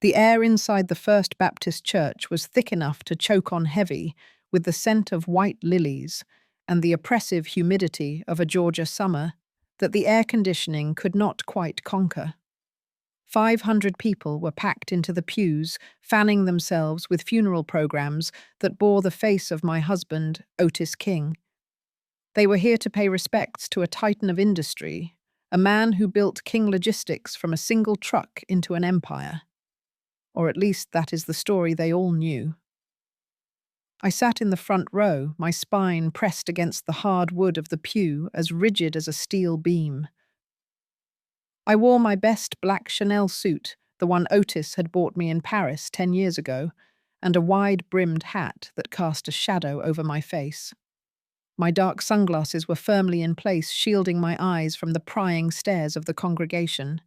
The air inside the First Baptist Church was thick enough to choke on heavy, with the scent of white lilies and the oppressive humidity of a Georgia summer that the air conditioning could not quite conquer. 500 people were packed into the pews, fanning themselves with funeral programs that bore the face of my husband, Otis King. They were here to pay respects to a titan of industry, a man who built King Logistics from a single truck into an empire. Or at least that is the story they all knew. I sat in the front row, my spine pressed against the hard wood of the pew, as rigid as a steel beam. I wore my best black Chanel suit, the one Otis had bought me in Paris 10 years ago, and a wide-brimmed hat that cast a shadow over my face. My dark sunglasses were firmly in place, shielding my eyes from the prying stares of the congregation.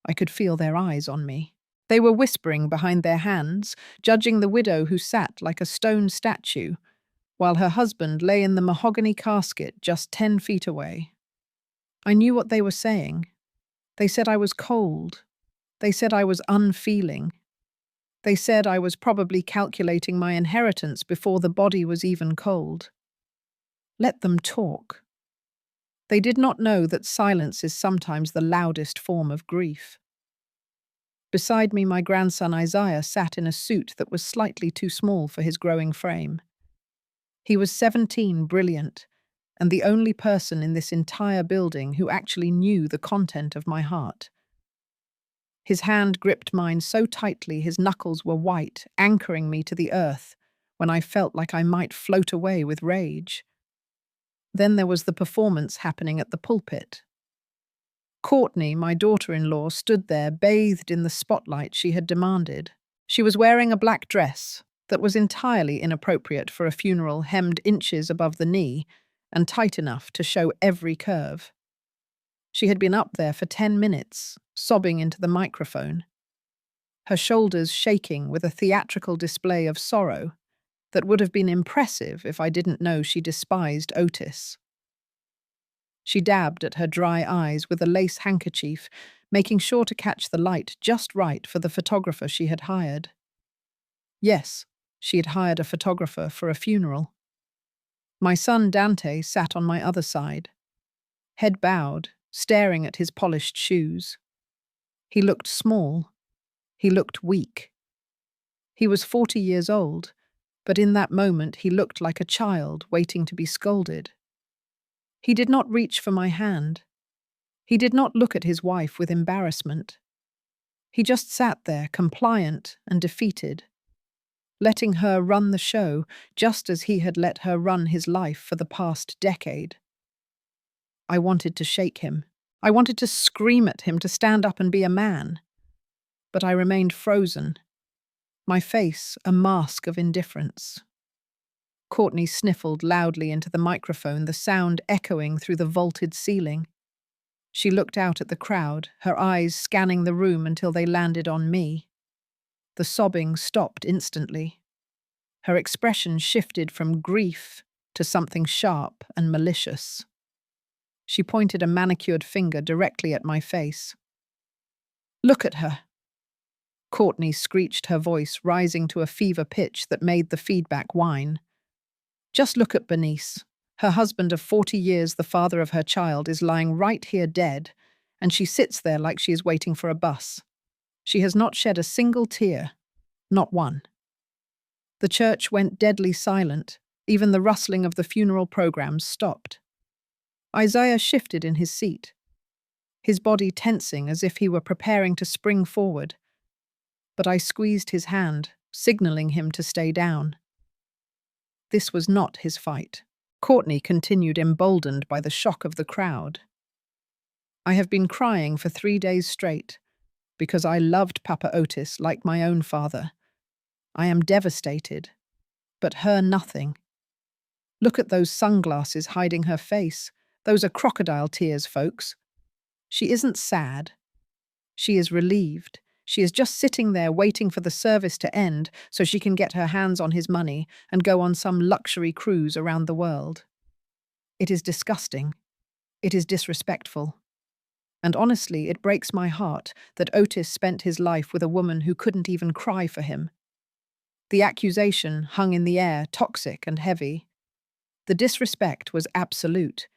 I could feel their eyes on me. They were whispering behind their hands, judging the widow who sat like a stone statue, while her husband lay in the mahogany casket just 10 feet away. I knew what they were saying. They said I was cold. They said I was unfeeling. They said I was probably calculating my inheritance before the body was even cold. Let them talk. They did not know that silence is sometimes the loudest form of grief. Beside me, my grandson Isaiah sat in a suit that was slightly too small for his growing frame. He was 17, brilliant, and the only person in this entire building who actually knew the content of my heart. His hand gripped mine so tightly his knuckles were white, anchoring me to the earth when I felt like I might float away with rage. Then there was the performance happening at the pulpit. Courtney, my daughter-in-law, stood there bathed in the spotlight she had demanded. She was wearing a black dress that was entirely inappropriate for a funeral, hemmed inches above the knee and tight enough to show every curve. She had been up there for 10 minutes, sobbing into the microphone, her shoulders shaking with a theatrical display of sorrow that would have been impressive if I didn't know she despised Otis. She dabbed at her dry eyes with a lace handkerchief, making sure to catch the light just right for the photographer she had hired. Yes, she had hired a photographer for a funeral. My son Dante sat on my other side, head bowed, staring at his polished shoes. He looked small. He looked weak. He was 40 years old, but in that moment he looked like a child waiting to be scolded. He did not reach for my hand. He did not look at his wife with embarrassment. He just sat there, compliant and defeated, letting her run the show just as he had let her run his life for the past decade. I wanted to shake him. I wanted to scream at him to stand up and be a man. But I remained frozen, my face a mask of indifference. Courtney sniffled loudly into the microphone, the sound echoing through the vaulted ceiling. She looked out at the crowd, her eyes scanning the room until they landed on me. The sobbing stopped instantly. Her expression shifted from grief to something sharp and malicious. She pointed a manicured finger directly at my face. "Look at her." Courtney screeched, her voice rising to a fever pitch that made the feedback whine. "Just look at Bernice. Her husband of 40 years, the father of her child, is lying right here dead, and she sits there like she is waiting for a bus. She has not shed a single tear, not one." The church went deadly silent. Even the rustling of the funeral programs stopped. Isaiah shifted in his seat, his body tensing as if he were preparing to spring forward. But I squeezed his hand, signaling him to stay down. This was not his fight. Courtney continued, emboldened by the shock of the crowd. "I have been crying for 3 days straight, because I loved Papa Otis like my own father. I am devastated, but her nothing. Look at those sunglasses hiding her face. Those are crocodile tears, folks. She isn't sad. She is relieved. She is just sitting there waiting for the service to end so she can get her hands on his money and go on some luxury cruise around the world. It is disgusting. It is disrespectful. And honestly, it breaks my heart that Otis spent his life with a woman who couldn't even cry for him. The accusation hung in the air, toxic and heavy. The disrespect was absolute.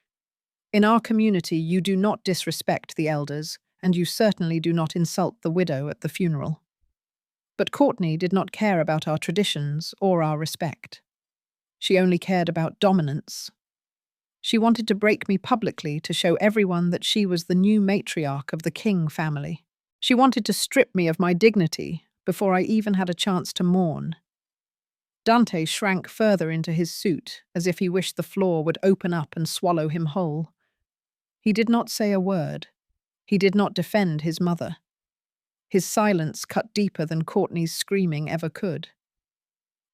In our community, you do not disrespect the elders, and you certainly do not insult the widow at the funeral. But Courtney did not care about our traditions or our respect. She only cared about dominance. She wanted to break me publicly to show everyone that she was the new matriarch of the King family. She wanted to strip me of my dignity before I even had a chance to mourn. Dante shrank further into his suit, as if he wished the floor would open up and swallow him whole. He did not say a word. He did not defend his mother. His silence cut deeper than Courtney's screaming ever could.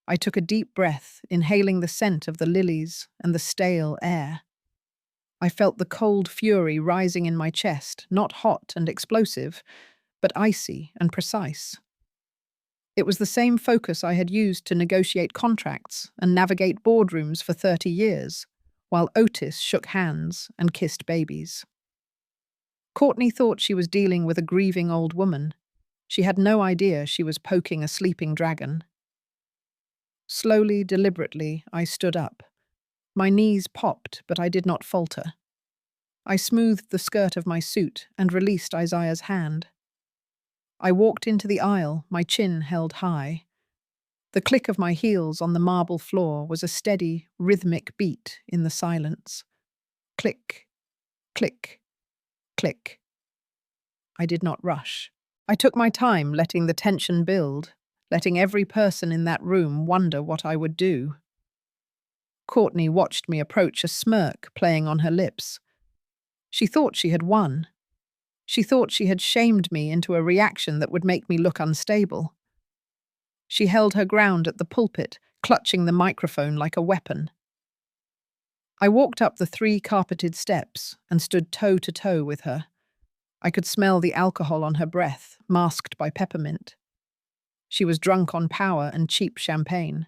I took a deep breath, inhaling the scent of the lilies and the stale air. I felt the cold fury rising in my chest, not hot and explosive, but icy and precise. It was the same focus I had used to negotiate contracts and navigate boardrooms for 30 years, while Otis shook hands and kissed babies. Courtney thought she was dealing with a grieving old woman. She had no idea she was poking a sleeping dragon. Slowly, deliberately, I stood up. My knees popped, but I did not falter. I smoothed the skirt of my suit and released Isaiah's hand. I walked into the aisle, my chin held high. The click of my heels on the marble floor was a steady, rhythmic beat in the silence. Click, click, click. I did not rush. I took my time, letting the tension build, letting every person in that room wonder what I would do. Courtney watched me approach, a smirk playing on her lips. She thought she had won. She thought she had shamed me into a reaction that would make me look unstable. She held her ground at the pulpit, clutching the microphone like a weapon. I walked up the 3 carpeted steps and stood toe to toe with her. I could smell the alcohol on her breath, masked by peppermint. She was drunk on power and cheap champagne.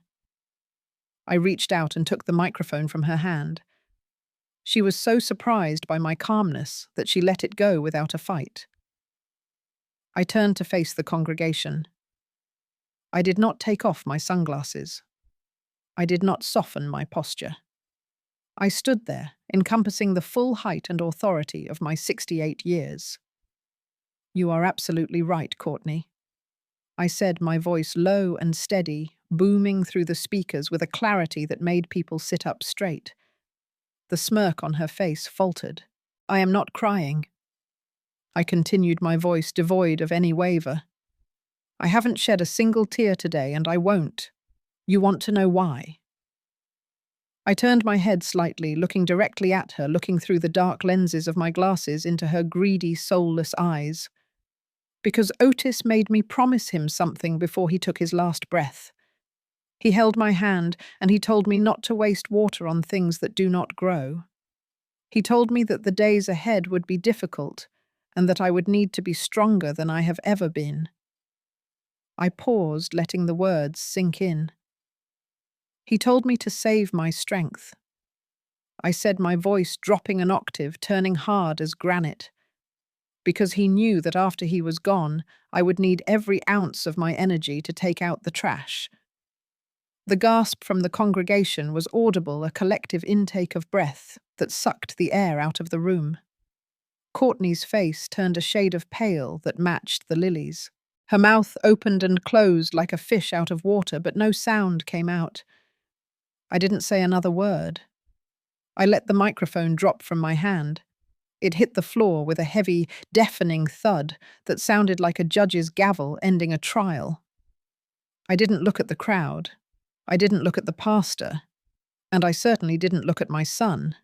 I reached out and took the microphone from her hand. She was so surprised by my calmness that she let it go without a fight. I turned to face the congregation. I did not take off my sunglasses. I did not soften my posture. I stood there, encompassing the full height and authority of my 68 years. You are absolutely right, Courtney. I said, my voice low and steady, booming through the speakers with a clarity that made people sit up straight. The smirk on her face faltered. I am not crying. I continued, my voice devoid of any waver. I haven't shed a single tear today, and I won't. You want to know why? I turned my head slightly, looking directly at her, looking through the dark lenses of my glasses into her greedy, soulless eyes. Because Otis made me promise him something before he took his last breath. He held my hand, and he told me not to waste water on things that do not grow. He told me that the days ahead would be difficult, and that I would need to be stronger than I have ever been. I paused, letting the words sink in. He told me to save my strength. I said, my voice dropping an octave, turning hard as granite. Because he knew that after he was gone, I would need every ounce of my energy to take out the trash. The gasp from the congregation was audible, a collective intake of breath that sucked the air out of the room. Courtney's face turned a shade of pale that matched the lilies. Her mouth opened and closed like a fish out of water, but no sound came out. I didn't say another word. I let the microphone drop from my hand. It hit the floor with a heavy, deafening thud that sounded like a judge's gavel ending a trial. I didn't look at the crowd. I didn't look at the pastor. And I certainly didn't look at my son.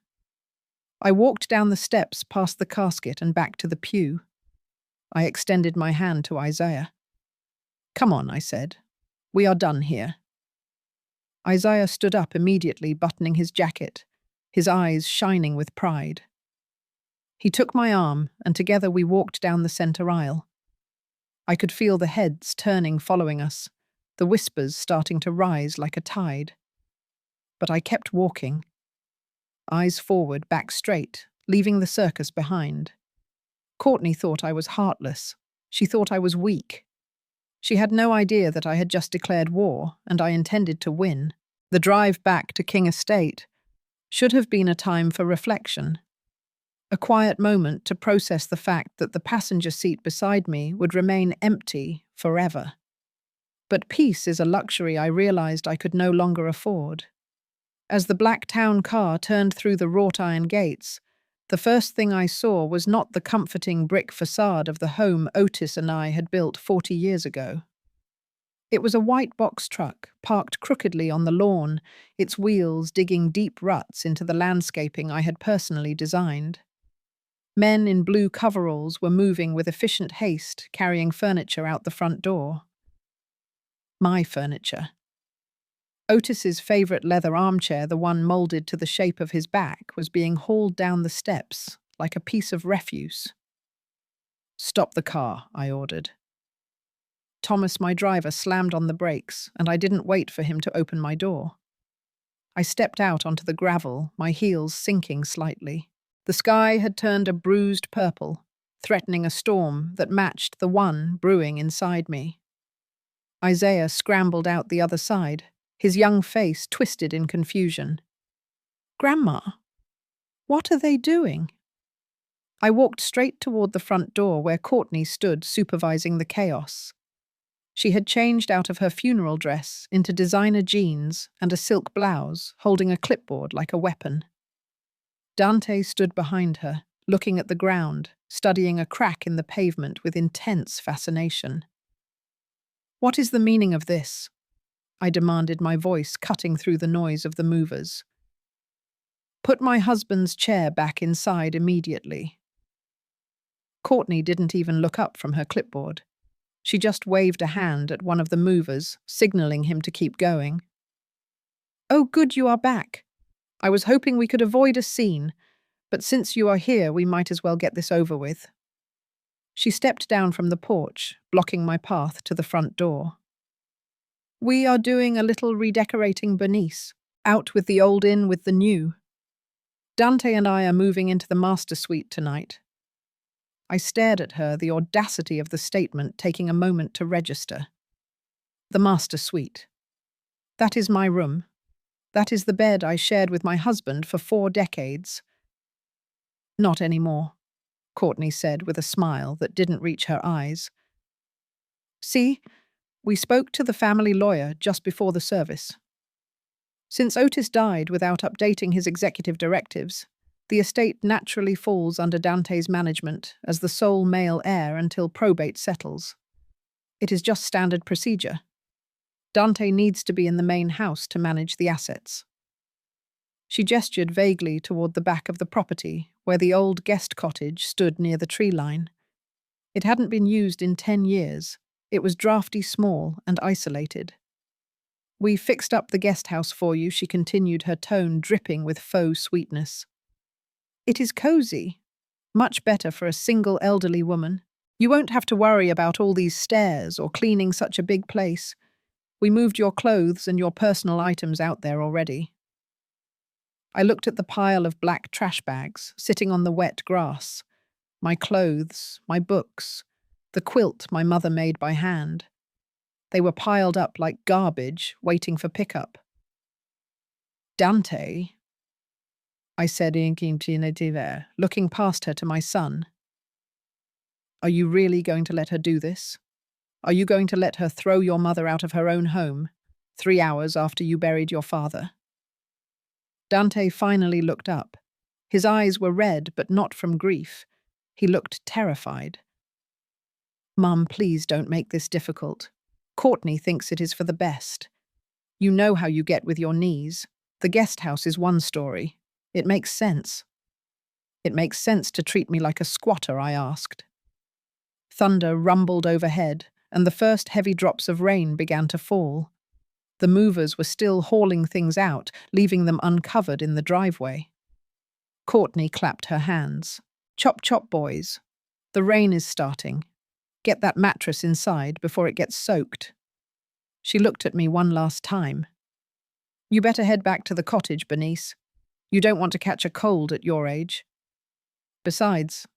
I walked down the steps past the casket and back to the pew. I extended my hand to Isaiah. Come on, I said. We are done here. Isaiah stood up immediately, buttoning his jacket, his eyes shining with pride. He took my arm, and together we walked down the center aisle. I could feel the heads turning following us, the whispers starting to rise like a tide. But I kept walking. Eyes forward, back straight, leaving the circus behind. Courtney thought I was heartless. She thought I was weak. She had no idea that I had just declared war, and I intended to win. The drive back to King Estate should have been a time for reflection, a quiet moment to process the fact that the passenger seat beside me would remain empty forever. But peace is a luxury I realized I could no longer afford. As the black town car turned through the wrought iron gates, the first thing I saw was not the comforting brick facade of the home Otis and I had built 40 years ago. It was a white box truck, parked crookedly on the lawn, its wheels digging deep ruts into the landscaping I had personally designed. Men in blue coveralls were moving with efficient haste, carrying furniture out the front door. My furniture. Otis's favourite leather armchair, the one moulded to the shape of his back, was being hauled down the steps like a piece of refuse. "Stop the car," I ordered. Thomas, my driver, slammed on the brakes, and I didn't wait for him to open my door. I stepped out onto the gravel, my heels sinking slightly. The sky had turned a bruised purple, threatening a storm that matched the one brewing inside me. Isaiah scrambled out the other side, his young face twisted in confusion. "Grandma, what are they doing?" I walked straight toward the front door where Courtney stood supervising the chaos. She had changed out of her funeral dress into designer jeans and a silk blouse, holding a clipboard like a weapon. Dante stood behind her, looking at the ground, studying a crack in the pavement with intense fascination. "What is the meaning of this?" I demanded, my voice cutting through the noise of the movers. "Put my husband's chair back inside immediately." Courtney didn't even look up from her clipboard. She just waved a hand at one of the movers, signaling him to keep going. "Oh, good, you are back. I was hoping we could avoid a scene, but since you are here, we might as well get this over with." She stepped down from the porch, blocking my path to the front door. "We are doing a little redecorating, Bernice. Out with the old, in with the new. Dante and I are moving into the master suite tonight." I stared at her, the audacity of the statement taking a moment to register. The master suite. That is my room. That is the bed I shared with my husband for 4 decades. "Not anymore," Courtney said with a smile that didn't reach her eyes. "See, we spoke to the family lawyer just before the service. Since Otis died without updating his executive directives, the estate naturally falls under Dante's management as the sole male heir until probate settles. It is just standard procedure. Dante needs to be in the main house to manage the assets." She gestured vaguely toward the back of the property, where the old guest cottage stood near the tree line. It hadn't been used in 10 years. It was drafty, small, and isolated. "We fixed up the guest house for you," she continued, her tone dripping with faux sweetness. "It is cozy. Much better for a single elderly woman. You won't have to worry about all these stairs or cleaning such a big place. We moved your clothes and your personal items out there already." I looked at the pile of black trash bags sitting on the wet grass. My clothes, my books, the quilt my mother made by hand. They were piled up like garbage, waiting for pickup. "Dante," I said inquisitive, looking past her to my son. "Are you really going to let her do this? Are you going to let her throw your mother out of her own home, 3 hours after you buried your father?" Dante finally looked up. His eyes were red, but not from grief. He looked terrified. "Mum, please don't make this difficult. Courtney thinks it is for the best. You know how you get with your knees. The guest house is one story. It makes sense." "It makes sense to treat me like a squatter?" I asked. Thunder rumbled overhead, and the first heavy drops of rain began to fall. The movers were still hauling things out, leaving them uncovered in the driveway. Courtney clapped her hands. "Chop chop, boys. The rain is starting. Get that mattress inside before it gets soaked." She looked at me one last time. "You better head back to the cottage, Bernice. You don't want to catch a cold at your age. Besides,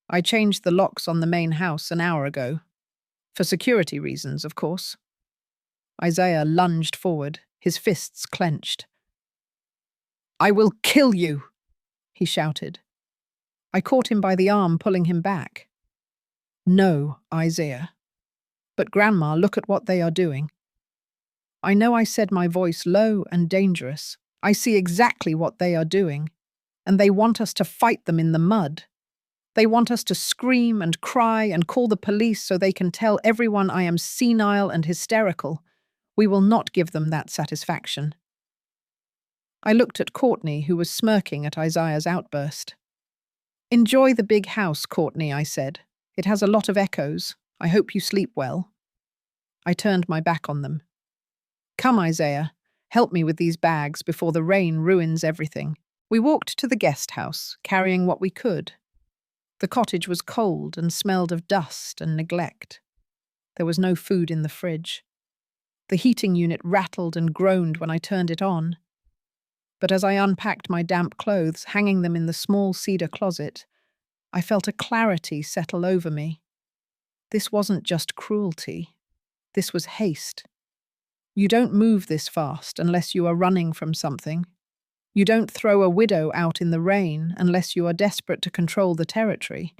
I changed the locks on the main house an hour ago. For security reasons, of course. Isaiah lunged forward, his fists clenched. "I will kill you," he shouted. I caught him by the arm, pulling him back. "No, Isaiah. But Grandma, look at what they are doing." I know I said my voice low and dangerous. I see exactly what they are doing, and they want us to fight them in the mud. They want us to scream and cry and call the police so they can tell everyone I am senile and hysterical. We will not give them that satisfaction. I looked at Courtney, who was smirking at Isaiah's outburst. "Enjoy the big house, Courtney," I said. "It has a lot of echoes. I hope you sleep well." I turned my back on them. "Come, Isaiah, help me with these bags before the rain ruins everything." We walked to the guest house, carrying what we could. The cottage was cold and smelled of dust and neglect. There was no food in the fridge. The heating unit rattled and groaned when I turned it on. But as I unpacked my damp clothes, hanging them in the small cedar closet, I felt a clarity settle over me. This wasn't just cruelty. This was haste. You don't move this fast unless you are running from something. You don't throw a widow out in the rain unless you are desperate to control the territory.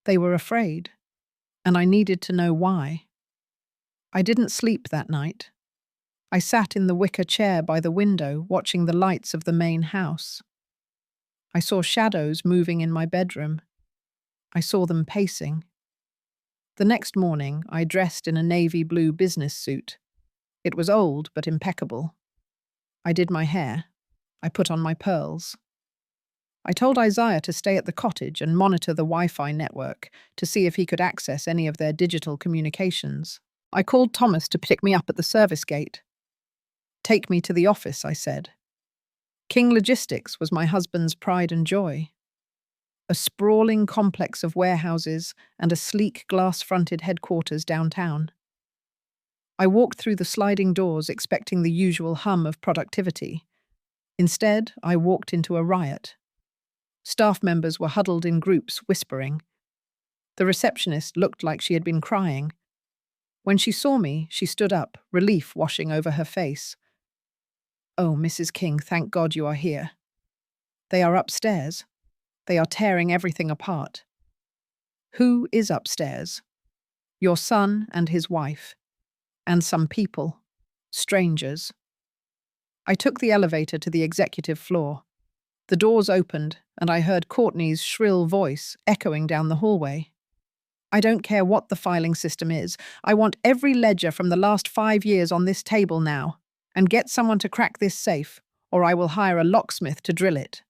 They were afraid, and I needed to know why. I didn't sleep that night. I sat in the wicker chair by the window, watching the lights of the main house. I saw shadows moving in my bedroom. I saw them pacing. The next morning, I dressed in a navy blue business suit. It was old but impeccable. I did my hair. I put on my pearls. I told Isaiah to stay at the cottage and monitor the Wi-Fi network to see if he could access any of their digital communications. I called Thomas to pick me up at the service gate. "Take me to the office," I said. King Logistics was my husband's pride and joy. A sprawling complex of warehouses and a sleek glass-fronted headquarters downtown. I walked through the sliding doors expecting the usual hum of productivity. Instead, I walked into a riot. Staff members were huddled in groups, whispering. The receptionist looked like she had been crying. When she saw me, she stood up, relief washing over her face. "Oh, Mrs. King, thank God you are here." "They are upstairs. They are tearing everything apart." "Who is upstairs?" "Your son and his wife. And some people. Strangers." I took the elevator to the executive floor. The doors opened, and I heard Courtney's shrill voice echoing down the hallway. "I don't care what the filing system is. I want every ledger from the last 5 years on this table now. And get someone to crack this safe, or I will hire a locksmith to drill it."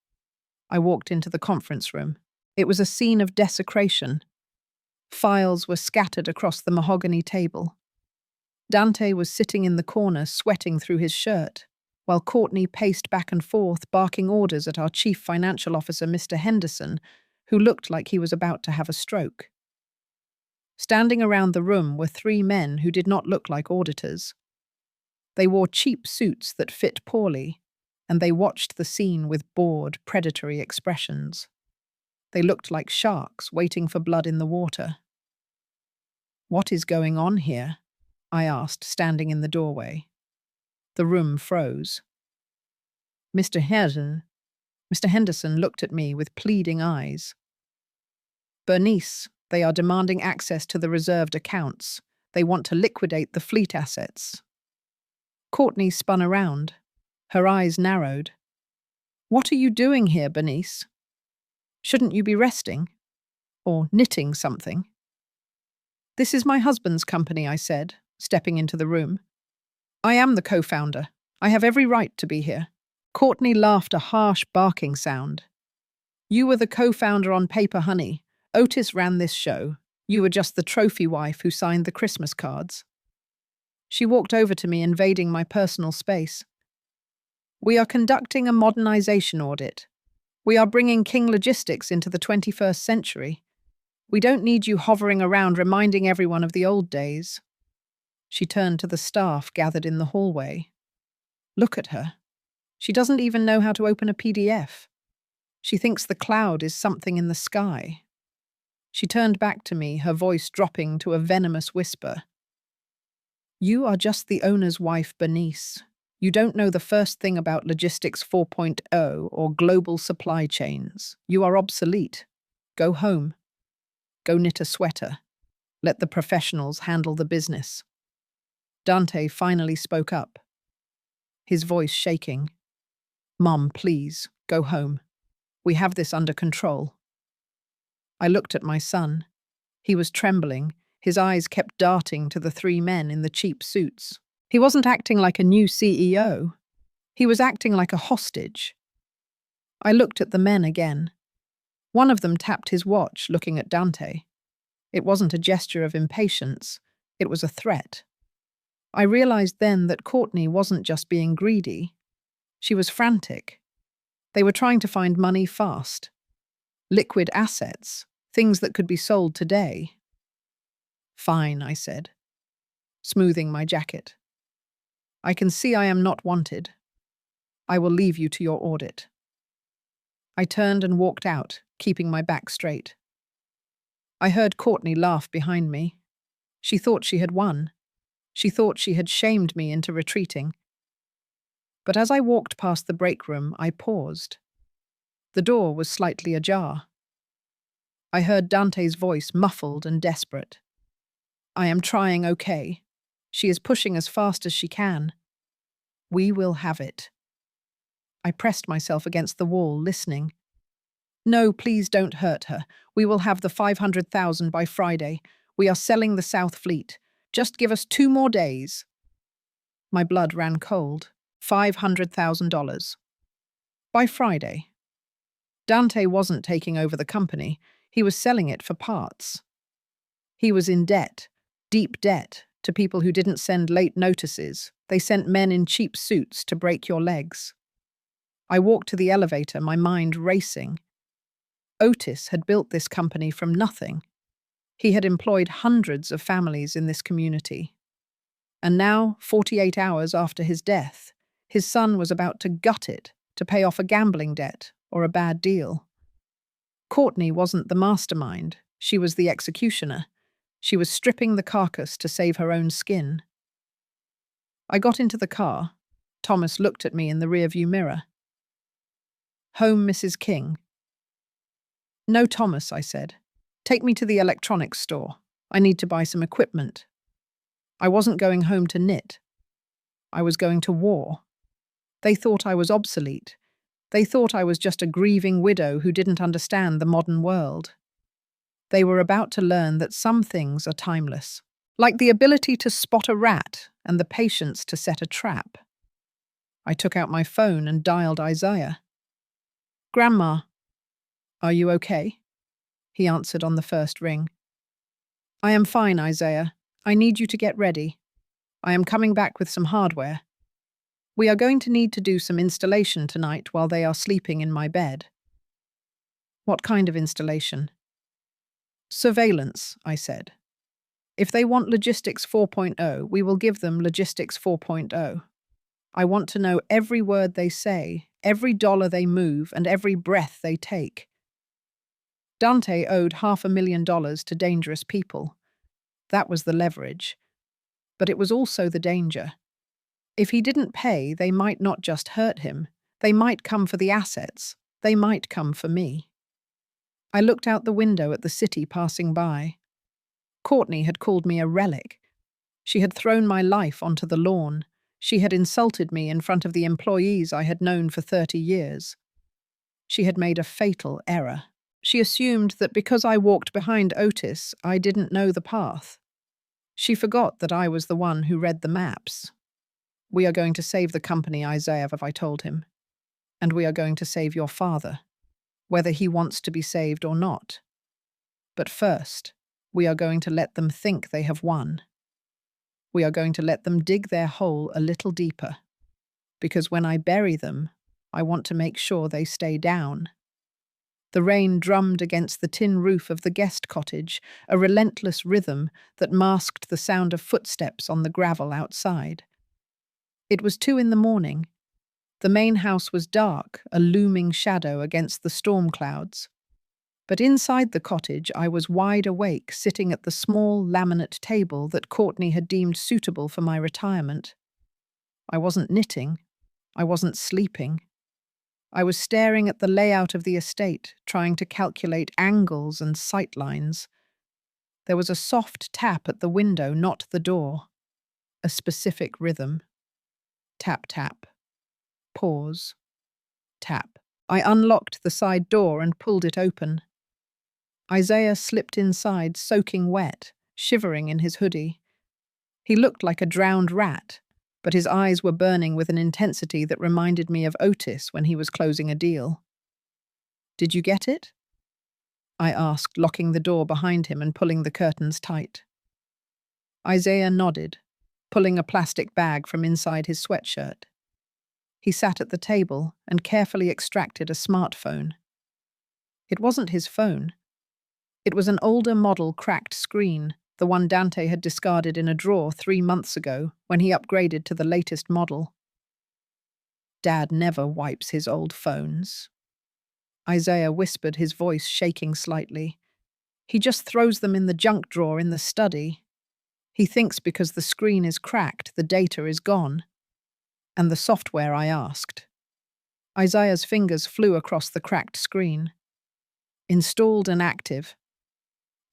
I walked into the conference room. It was a scene of desecration. Files were scattered across the mahogany table. Dante was sitting in the corner, sweating through his shirt, while Courtney paced back and forth, barking orders at our chief financial officer, Mr. Henderson, who looked like he was about to have a stroke. Standing around the room were 3 men who did not look like auditors. They wore cheap suits that fit poorly, and they watched the scene with bored, predatory expressions. They looked like sharks waiting for blood in the water. "What is going on here?" I asked, standing in the doorway. The room froze. Mr. Henderson looked at me with pleading eyes. "Bernice, they are demanding access to the reserved accounts. They want to liquidate the fleet assets." Courtney spun around. Her eyes narrowed. "What are you doing here, Bernice? Shouldn't you be resting? Or knitting something?" "This is my husband's company," I said, stepping into the room. "I am the co-founder. I have every right to be here." Courtney laughed a harsh barking sound. "You were the co-founder on paper, honey. Otis ran this show. You were just the trophy wife who signed the Christmas cards." She walked over to me, invading my personal space. "We are conducting a modernization audit. We are bringing King Logistics into the 21st century. We don't need you hovering around reminding everyone of the old days." She turned to the staff gathered in the hallway. "Look at her. She doesn't even know how to open a PDF. She thinks the cloud is something in the sky." She turned back to me, her voice dropping to a venomous whisper. You are just the owner's wife, Bernice. You don't know the first thing about Logistics 4.0 or global supply chains. You are obsolete. Go home. Go knit a sweater. Let the professionals handle the business. Dante finally spoke up, his voice shaking. Mom, please, go home. We have this under control. I looked at my son. He was trembling. His eyes kept darting to the three men in the cheap suits. He wasn't acting like a new CEO. He was acting like a hostage. I looked at the men again. One of them tapped his watch, looking at Dante. It wasn't a gesture of impatience. It was a threat. I realized then that Courtney wasn't just being greedy. She was frantic. They were trying to find money fast. Liquid assets, things that could be sold today. Fine, I said, smoothing my jacket. I can see I am not wanted. I will leave you to your audit. I turned and walked out, keeping my back straight. I heard Courtney laugh behind me. She thought she had won. She thought she had shamed me into retreating. But as I walked past the break room, I paused. The door was slightly ajar. I heard Dante's voice, muffled and desperate. I am trying, okay. She is pushing as fast as she can. We will have it. I pressed myself against the wall, listening. No, please don't hurt her. We will have the 500,000 by Friday. We are selling the South Fleet. Just give us 2 more days. My blood ran cold. $500,000. By Friday. Dante wasn't taking over the company. He was selling it for parts. He was in debt, deep debt, to people who didn't send late notices. They sent men in cheap suits to break your legs. I walked to the elevator, my mind racing. Otis had built this company from nothing. He had employed hundreds of families in this community. And now, 48 hours after his death, his son was about to gut it to pay off a gambling debt or a bad deal. Courtney wasn't the mastermind. She was the executioner. She was stripping the carcass to save her own skin. I got into the car. Thomas looked at me in the rearview mirror. Home, Mrs. King. No, Thomas, I said. Take me to the electronics store. I need to buy some equipment. I wasn't going home to knit. I was going to war. They thought I was obsolete. They thought I was just a grieving widow who didn't understand the modern world. They were about to learn that some things are timeless, like the ability to spot a rat and the patience to set a trap. I took out my phone and dialed Isaiah. Grandma, are you okay? He answered on the first ring. I am fine, Isaiah. I need you to get ready. I am coming back with some hardware. We are going to need to do some installation tonight while they are sleeping in my bed. What kind of installation? Surveillance, I said. If they want Logistics 4.0, we will give them Logistics 4.0. I want to know every word they say, every dollar they move, and every breath they take. Dante owed $500,000 to dangerous people. That was the leverage. But it was also the danger. If he didn't pay, they might not just hurt him. They might come for the assets. They might come for me. I looked out the window at the city passing by. Courtney had called me a relic. She had thrown my life onto the lawn. She had insulted me in front of the employees I had known for 30 years. She had made a fatal error. She assumed that because I walked behind Otis, I didn't know the path. She forgot that I was the one who read the maps. We are going to save the company, Isaiah, I told him. And we are going to save your father, whether he wants to be saved or not. But first, we are going to let them think they have won. We are going to let them dig their hole a little deeper. Because when I bury them, I want to make sure they stay down. The rain drummed against the tin roof of the guest cottage, a relentless rhythm that masked the sound of footsteps on the gravel outside. It was 2 a.m. The main house was dark, a looming shadow against the storm clouds. But inside the cottage, I was wide awake, sitting at the small laminate table that Courtney had deemed suitable for my retirement. I wasn't knitting. I wasn't sleeping. I was staring at the layout of the estate, trying to calculate angles and sightlines. There was a soft tap at the window, not the door. A specific rhythm. Tap, tap. Pause. Tap. I unlocked the side door and pulled it open. Isaiah slipped inside, soaking wet, shivering in his hoodie. He looked like a drowned rat, but his eyes were burning with an intensity that reminded me of Otis when he was closing a deal. "Did you get it?" I asked, locking the door behind him and pulling the curtains tight. Isaiah nodded, pulling a plastic bag from inside his sweatshirt. He sat at the table and carefully extracted a smartphone. It wasn't his phone. It was an older model cracked screen, the one Dante had discarded in a drawer 3 months ago when he upgraded to the latest model. "Dad never wipes his old phones," Isaiah whispered, his voice shaking slightly. "He just throws them in the junk drawer in the study. He thinks because the screen is cracked, the data is gone." "And the software?" I asked. Isaiah's fingers flew across the cracked screen. "Installed and active.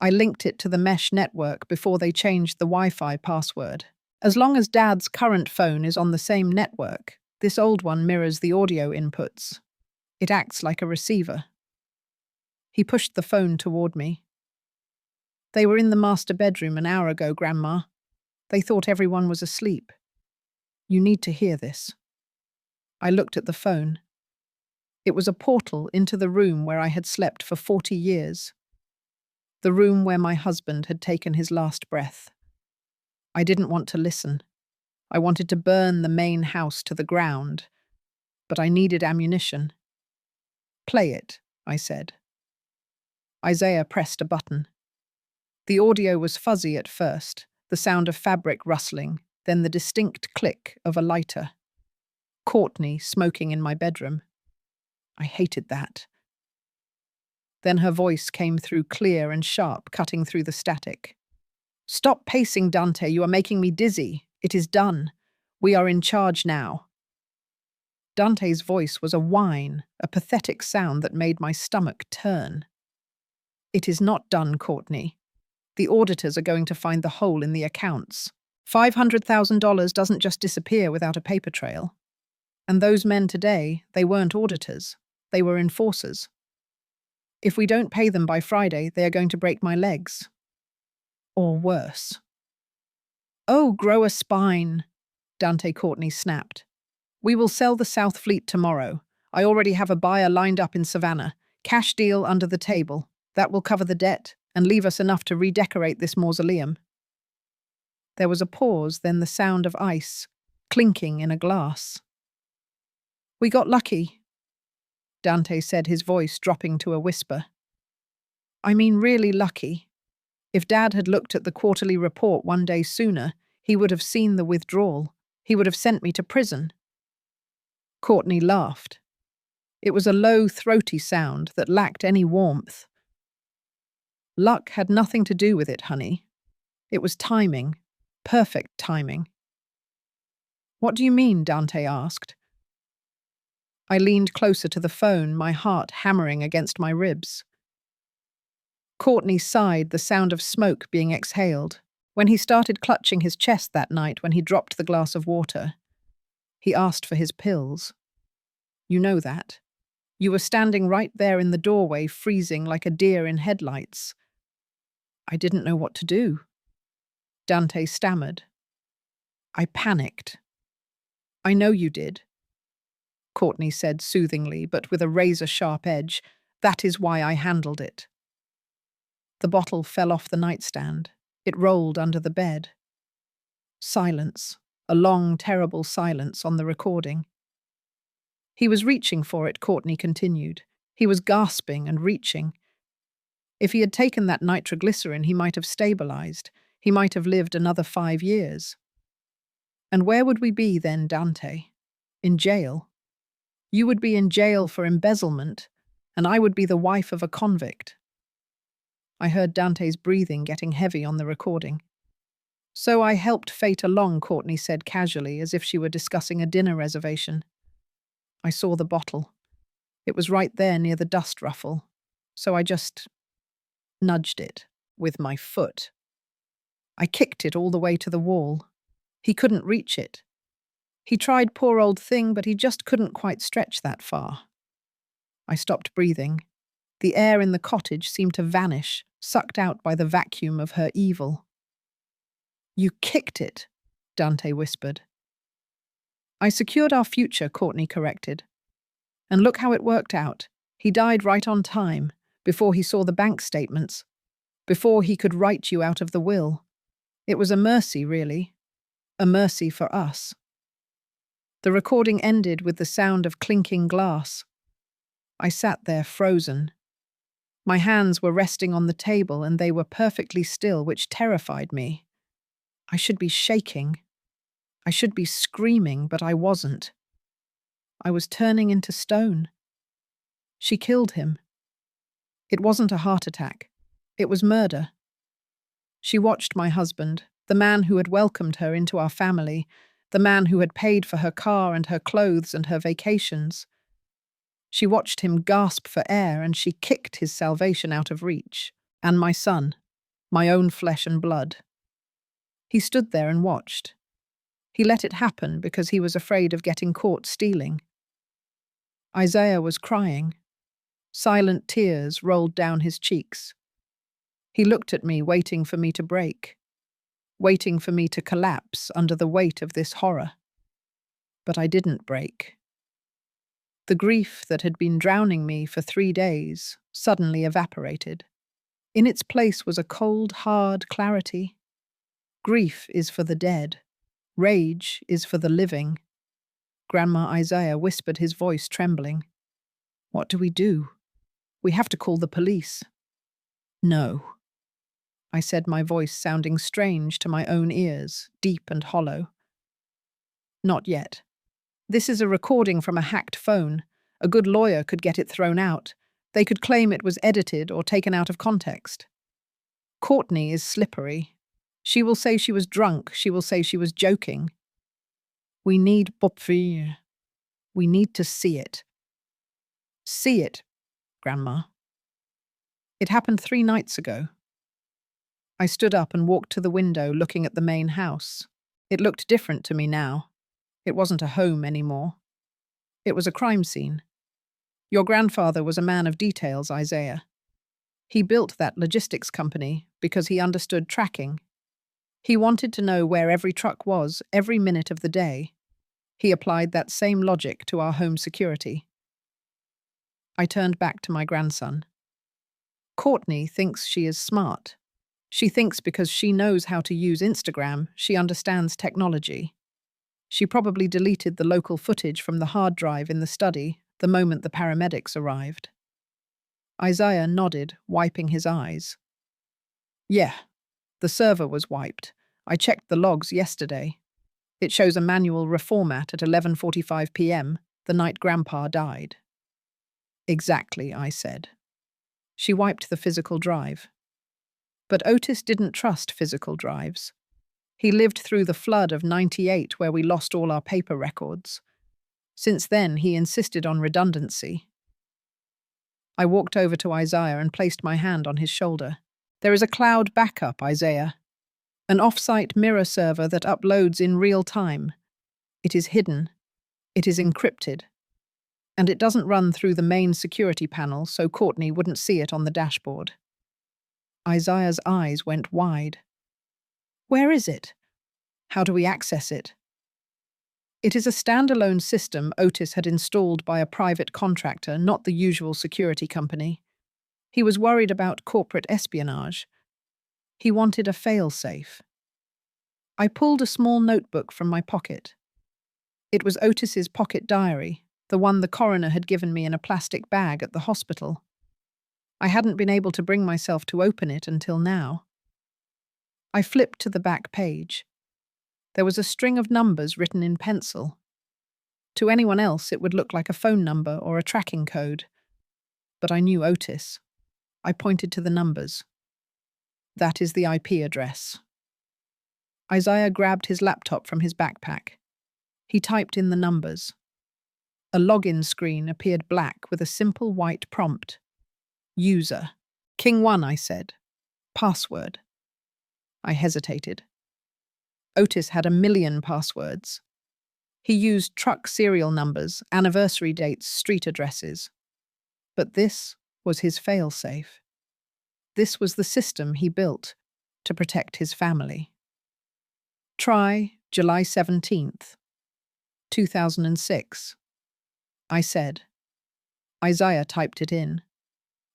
I linked it to the mesh network before they changed the Wi-Fi password. As long as Dad's current phone is on the same network, this old one mirrors the audio inputs. It acts like a receiver." He pushed the phone toward me. "They were in the master bedroom an hour ago, Grandma. They thought everyone was asleep. You need to hear this." I looked at the phone. It was a portal into the room where I had slept for 40 years. The room where my husband had taken his last breath. I didn't want to listen. I wanted to burn the main house to the ground. But I needed ammunition. "Play it," I said. Isaiah pressed a button. The audio was fuzzy at first, the sound of fabric rustling, then the distinct click of a lighter. Courtney smoking in my bedroom. I hated that. Then her voice came through clear and sharp, cutting through the static. "Stop pacing, Dante. You are making me dizzy. It is done. We are in charge now." Dante's voice was a whine, a pathetic sound that made my stomach turn. "It is not done, Courtney. The auditors are going to find the hole in the accounts. $500,000 doesn't just disappear without a paper trail. And those men today, they weren't auditors. They were enforcers. If we don't pay them by Friday, they are going to break my legs. Or worse." "Oh, grow a spine," Dante Courtney snapped. "We will sell the South Fleet tomorrow. I already have a buyer lined up in Savannah. Cash deal under the table. That will cover the debt and leave us enough to redecorate this mausoleum." There was a pause, then the sound of ice, clinking in a glass. "We got lucky," Dante said, his voice dropping to a whisper. "I mean really lucky. If Dad had looked at the quarterly report one day sooner, he would have seen the withdrawal. He would have sent me to prison." Courtney laughed. It was a low, throaty sound that lacked any warmth. "Luck had nothing to do with it, honey. It was timing. Perfect timing." "What do you mean?" Dante asked. I leaned closer to the phone, my heart hammering against my ribs. Courtney sighed, the sound of smoke being exhaled, when he started clutching his chest that night when he dropped the glass of water. He asked for his pills. "You know that. You were standing right there in the doorway, freezing like a deer in headlights." "I didn't know what to do," Dante stammered. "I panicked." "I know you did," Courtney said soothingly, but with a razor-sharp edge. "That is why I handled it." The bottle fell off the nightstand. It rolled under the bed. Silence, a long, terrible silence on the recording. "He was reaching for it," Courtney continued. "He was gasping and reaching. If he had taken that nitroglycerin, he might have stabilized. He might have lived another 5 years. And where would we be then, Dante? In jail. You would be in jail for embezzlement, and I would be the wife of a convict. I heard Dante's breathing getting heavy on the recording. "So I helped Fate along," Courtney said casually, as if she were discussing a dinner reservation. I saw the bottle. It was right there near the dust ruffle, so I just nudged it with my foot. I kicked it all the way to the wall. He couldn't reach it. He tried, poor old thing, but he just couldn't quite stretch that far. I stopped breathing. The air in the cottage seemed to vanish, sucked out by the vacuum of her evil. "You kicked it," Dante whispered. "I secured our future," Courtney corrected. "And look how it worked out. He died right on time, before he saw the bank statements, before he could write you out of the will. It was a mercy, really. A mercy for us." The recording ended with the sound of clinking glass. I sat there frozen. My hands were resting on the table and they were perfectly still, which terrified me. I should be shaking. I should be screaming, but I wasn't. I was turning into stone. She killed him. It wasn't a heart attack. It was murder. She watched my husband, the man who had welcomed her into our family, the man who had paid for her car and her clothes and her vacations. She watched him gasp for air and she kicked his salvation out of reach. And my son, my own flesh and blood. He stood there and watched. He let it happen because he was afraid of getting caught stealing. Isaiah was crying. Silent tears rolled down his cheeks. He looked at me, waiting for me to break, waiting for me to collapse under the weight of this horror. But I didn't break. The grief that had been drowning me for 3 days suddenly evaporated. In its place was a cold, hard clarity. Grief is for the dead. Rage is for the living. Grandma Isaiah whispered, his voice trembling. "What do we do? We have to call the police." "No," I said, my voice sounding strange to my own ears, deep and hollow. "Not yet. This is a recording from a hacked phone. A good lawyer could get it thrown out. They could claim it was edited or taken out of context. Courtney is slippery. She will say she was drunk. She will say she was joking. We need Bopfir. We need to see it." "See it, Grandma." "It happened 3 nights ago." I stood up and walked to the window, looking at the main house. It looked different to me now. It wasn't a home anymore. It was a crime scene. Your grandfather was a man of details, Isaiah. He built that logistics company because he understood tracking. He wanted to know where every truck was every minute of the day. He applied that same logic to our home security. I turned back to my grandson. Courtney thinks she is smart. She thinks because she knows how to use Instagram, she understands technology. She probably deleted the local footage from the hard drive in the study the moment the paramedics arrived. Isaiah nodded, wiping his eyes. "Yeah, the server was wiped. I checked the logs yesterday. It shows a manual reformat at 11:45 p.m., the night Grandpa died." "Exactly," I said. She wiped the physical drive. But Otis didn't trust physical drives. He lived through the flood of '98 where we lost all our paper records. Since then, he insisted on redundancy. I walked over to Isaiah and placed my hand on his shoulder. "There is a cloud backup, Isaiah. An off-site mirror server that uploads in real time. It is hidden. It is encrypted. And it doesn't run through the main security panel, so Courtney wouldn't see it on the dashboard." Isaiah's eyes went wide. "Where is it? How do we access it?" It is a standalone system Otis had installed by a private contractor, not the usual security company. He was worried about corporate espionage. He wanted a fail-safe. I pulled a small notebook from my pocket. It was Otis's pocket diary, the one the coroner had given me in a plastic bag at the hospital. I hadn't been able to bring myself to open it until now. I flipped to the back page. There was a string of numbers written in pencil. To anyone else, it would look like a phone number or a tracking code. But I knew Otis. I pointed to the numbers. That is the IP address. Isaiah grabbed his laptop from his backpack. He typed in the numbers. A login screen appeared black with a simple white prompt. User. King 1, I said. Password. I hesitated. Otis had 1,000,000 passwords. He used truck serial numbers, anniversary dates, street addresses. But this was his failsafe. This was the system he built to protect his family. Try July 17th, 2006. I said. Isaiah typed it in.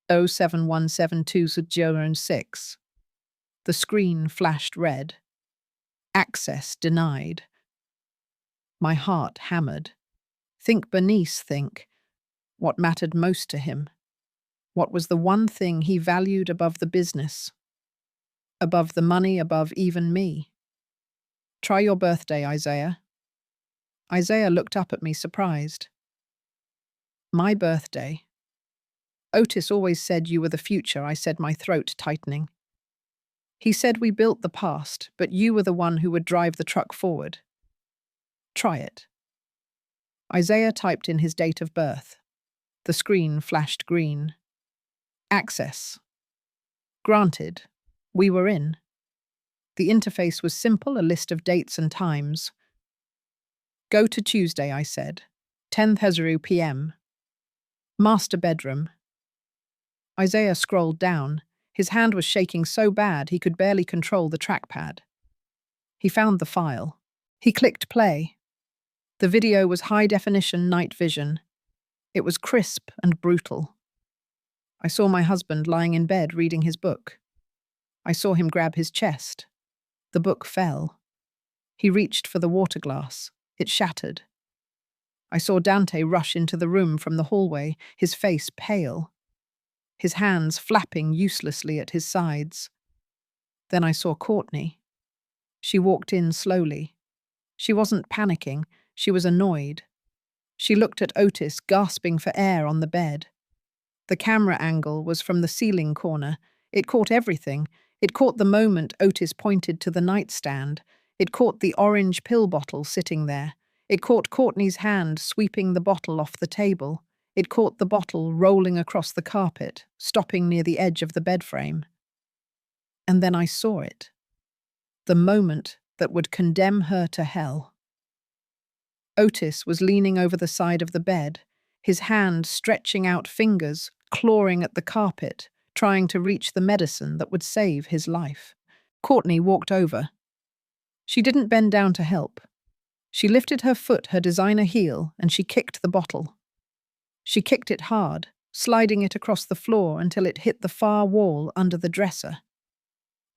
0717206. The screen flashed red. Access denied. My heart hammered. Think Bernice, think. What mattered most to him? What was the one thing he valued above the business? Above the money, above even me? Try your birthday, Isaiah. Isaiah looked up at me surprised. My birthday. Otis always said you were the future, I said, my throat tightening. He said we built the past, but you were the one who would drive the truck forward. Try it. Isaiah typed in his date of birth. The screen flashed green. Access. Granted. We were in. The interface was simple, a list of dates and times. Go to Tuesday, I said. 10:00 p.m. Master bedroom. Isaiah scrolled down. His hand was shaking so bad he could barely control the trackpad. He found the file. He clicked play. The video was high-definition night vision. It was crisp and brutal. I saw my husband lying in bed reading his book. I saw him grab his chest. The book fell. He reached for the water glass. It shattered. I saw Dante rush into the room from the hallway, his face pale, his hands flapping uselessly at his sides. Then I saw Courtney. She walked in slowly. She wasn't panicking. She was annoyed. She looked at Otis gasping for air on the bed. The camera angle was from the ceiling corner. It caught everything. It caught the moment Otis pointed to the nightstand. It caught the orange pill bottle sitting there. It caught Courtney's hand sweeping the bottle off the table. It caught the bottle rolling across the carpet, stopping near the edge of the bed frame. And then I saw it. The moment that would condemn her to hell. Otis was leaning over the side of the bed, his hand stretching out fingers, clawing at the carpet, trying to reach the medicine that would save his life. Courtney walked over. She didn't bend down to help. She lifted her foot, her designer heel, and she kicked the bottle. She kicked it hard, sliding it across the floor until it hit the far wall under the dresser.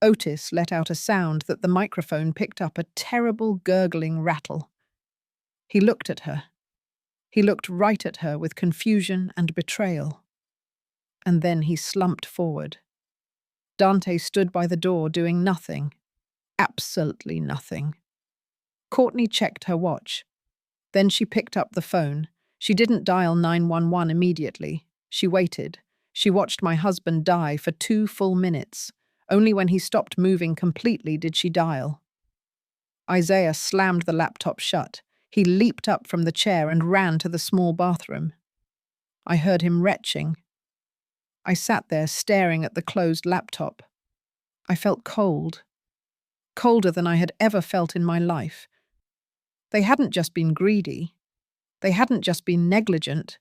Otis let out a sound that the microphone picked up, a terrible gurgling rattle. He looked at her. He looked right at her with confusion and betrayal. And then he slumped forward. Dante stood by the door doing nothing. Absolutely nothing. Courtney checked her watch. Then she picked up the phone. She didn't dial 911 immediately. She waited. She watched my husband die for 2 full minutes. Only when he stopped moving completely did she dial. Isaiah slammed the laptop shut. He leaped up from the chair and ran to the small bathroom. I heard him retching. I sat there staring at the closed laptop. I felt cold. Colder than I had ever felt in my life. They hadn't just been greedy. They hadn't just been negligent.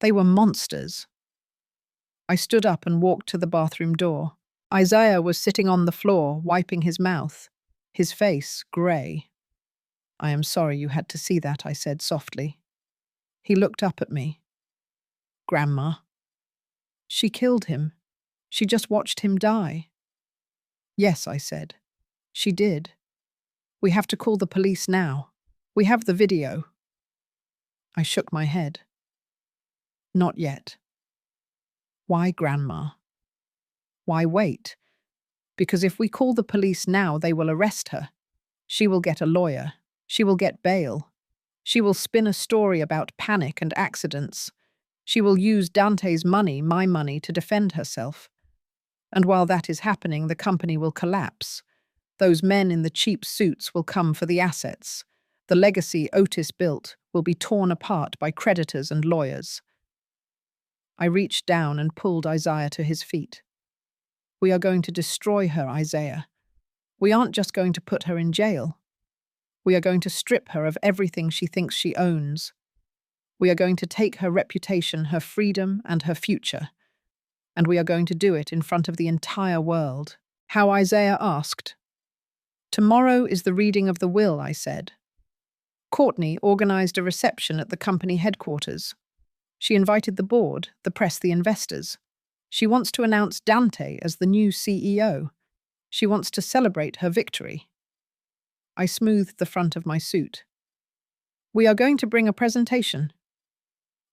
They were monsters. I stood up and walked to the bathroom door. Isaiah was sitting on the floor, wiping his mouth, his face grey. I am sorry you had to see that, I said softly. He looked up at me. Grandma. She killed him. She just watched him die. Yes, I said. She did. We have to call the police now. We have the video. I shook my head. Not yet. Why, Grandma? Why wait? Because if we call the police now, they will arrest her. She will get a lawyer. She will get bail. She will spin a story about panic and accidents. She will use Dante's money, my money, to defend herself. And while that is happening, the company will collapse. Those men in the cheap suits will come for the assets. The legacy Otis built will be torn apart by creditors and lawyers. I reached down and pulled Isaiah to his feet. We are going to destroy her, Isaiah. We aren't just going to put her in jail. We are going to strip her of everything she thinks she owns. We are going to take her reputation, her freedom, and her future. And we are going to do it in front of the entire world. How Isaiah asked. Tomorrow is the reading of the will, I said. Courtney organized a reception at the company headquarters. She invited the board, the press, the investors. She wants to announce Dante as the new CEO. She wants to celebrate her victory. I smoothed the front of my suit. We are going to bring a presentation.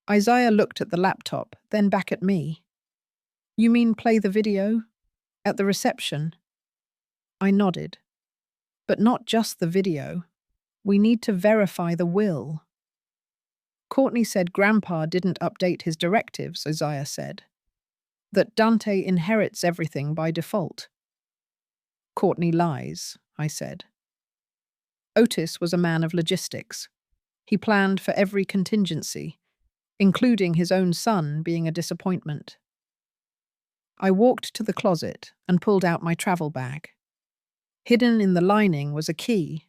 Isaiah looked at the laptop, then back at me. You mean play the video? At the reception? I nodded. But not just the video. We need to verify the will. Courtney said Grandpa didn't update his directives, Isaiah said. That Dante inherits everything by default. Courtney lies, I said. Otis was a man of logistics. He planned for every contingency, including his own son being a disappointment. I walked to the closet and pulled out my travel bag. Hidden in the lining was a key,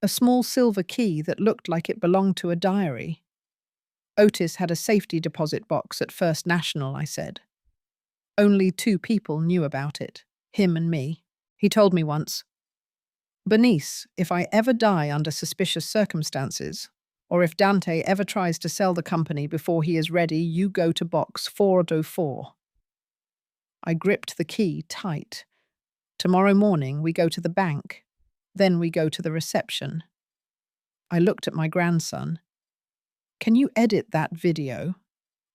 a small silver key that looked like it belonged to a diary. Otis had a safety deposit box at First National, I said. Only 2 people knew about it, him and me. He told me once, Bernice, if I ever die under suspicious circumstances, or if Dante ever tries to sell the company before he is ready, you go to box 404. I gripped the key tight. Tomorrow morning we go to the bank. Then we go to the reception. I looked at my grandson. Can you edit that video?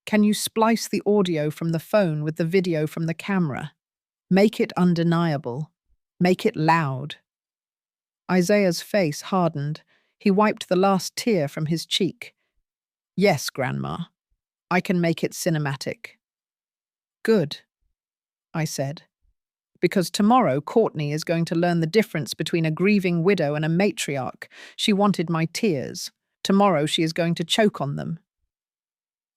Can you splice the audio from the phone with the video from the camera? Make it undeniable. Make it loud. Isaiah's face hardened. He wiped the last tear from his cheek. Yes, Grandma. I can make it cinematic. Good, I said. Because tomorrow Courtney is going to learn the difference between a grieving widow and a matriarch. She wanted my tears. Tomorrow she is going to choke on them.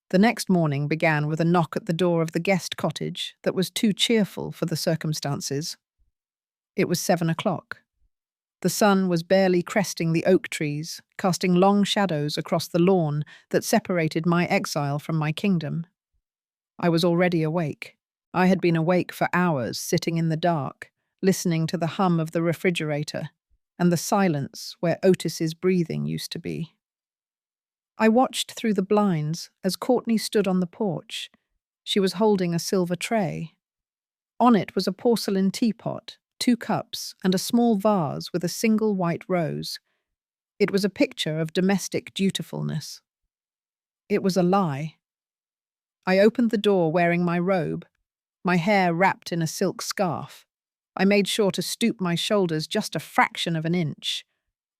The next morning began with a knock at the door of the guest cottage that was too cheerful for the circumstances. It was 7 o'clock. The sun was barely cresting the oak trees, casting long shadows across the lawn that separated my exile from my kingdom. I was already awake. I had been awake for hours, sitting in the dark, listening to the hum of the refrigerator and the silence where Otis's breathing used to be. I watched through the blinds as Courtney stood on the porch. She was holding a silver tray. On it was a porcelain teapot, 2 cups, and a small vase with a single white rose. It was a picture of domestic dutifulness. It was a lie. I opened the door wearing my robe, my hair wrapped in a silk scarf. I made sure to stoop my shoulders just a fraction of an inch.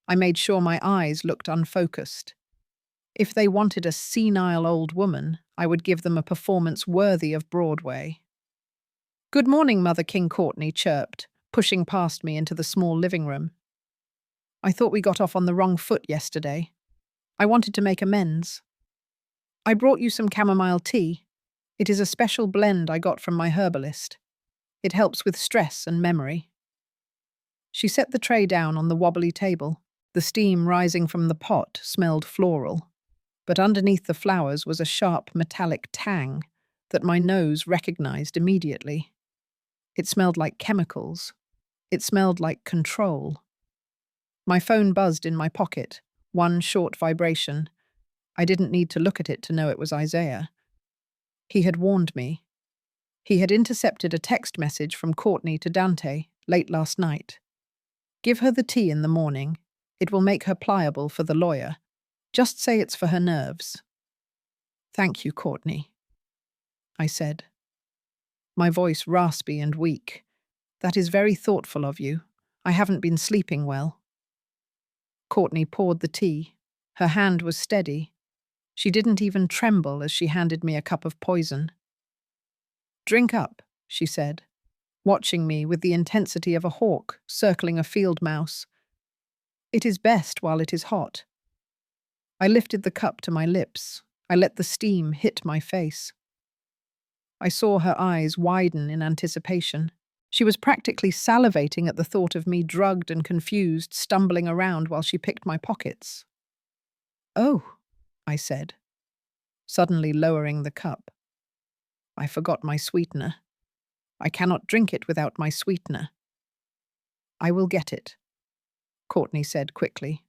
I made sure my eyes looked unfocused. If they wanted a senile old woman, I would give them a performance worthy of Broadway. Good morning, Mother King, Courtney chirped, pushing past me into the small living room. I thought we got off on the wrong foot yesterday. I wanted to make amends. I brought you some chamomile tea. It is a special blend I got from my herbalist. It helps with stress and memory. She set the tray down on the wobbly table. The steam rising from the pot smelled floral, but underneath the flowers was a sharp metallic tang that my nose recognized immediately. It smelled like chemicals. It smelled like control. My phone buzzed in my pocket, one short vibration. I didn't need to look at it to know it was Isaiah. He had warned me. He had intercepted a text message from Courtney to Dante late last night. Give her the tea in the morning. It will make her pliable for the lawyer. Just say it's for her nerves. Thank you, Courtney, I said. My voice raspy and weak. That is very thoughtful of you. I haven't been sleeping well. Courtney poured the tea. Her hand was steady. She didn't even tremble as she handed me a cup of poison. Drink up, she said. watching me with the intensity of a hawk circling a field mouse. It is best while it is hot. I lifted the cup to my lips. I let the steam hit my face. I saw her eyes widen in anticipation. She was practically salivating at the thought of me drugged and confused, stumbling around while she picked my pockets. "Oh," I said, suddenly lowering the cup. "I forgot my sweetener. I cannot drink it without my sweetener." "I will get it," Courtney said quickly.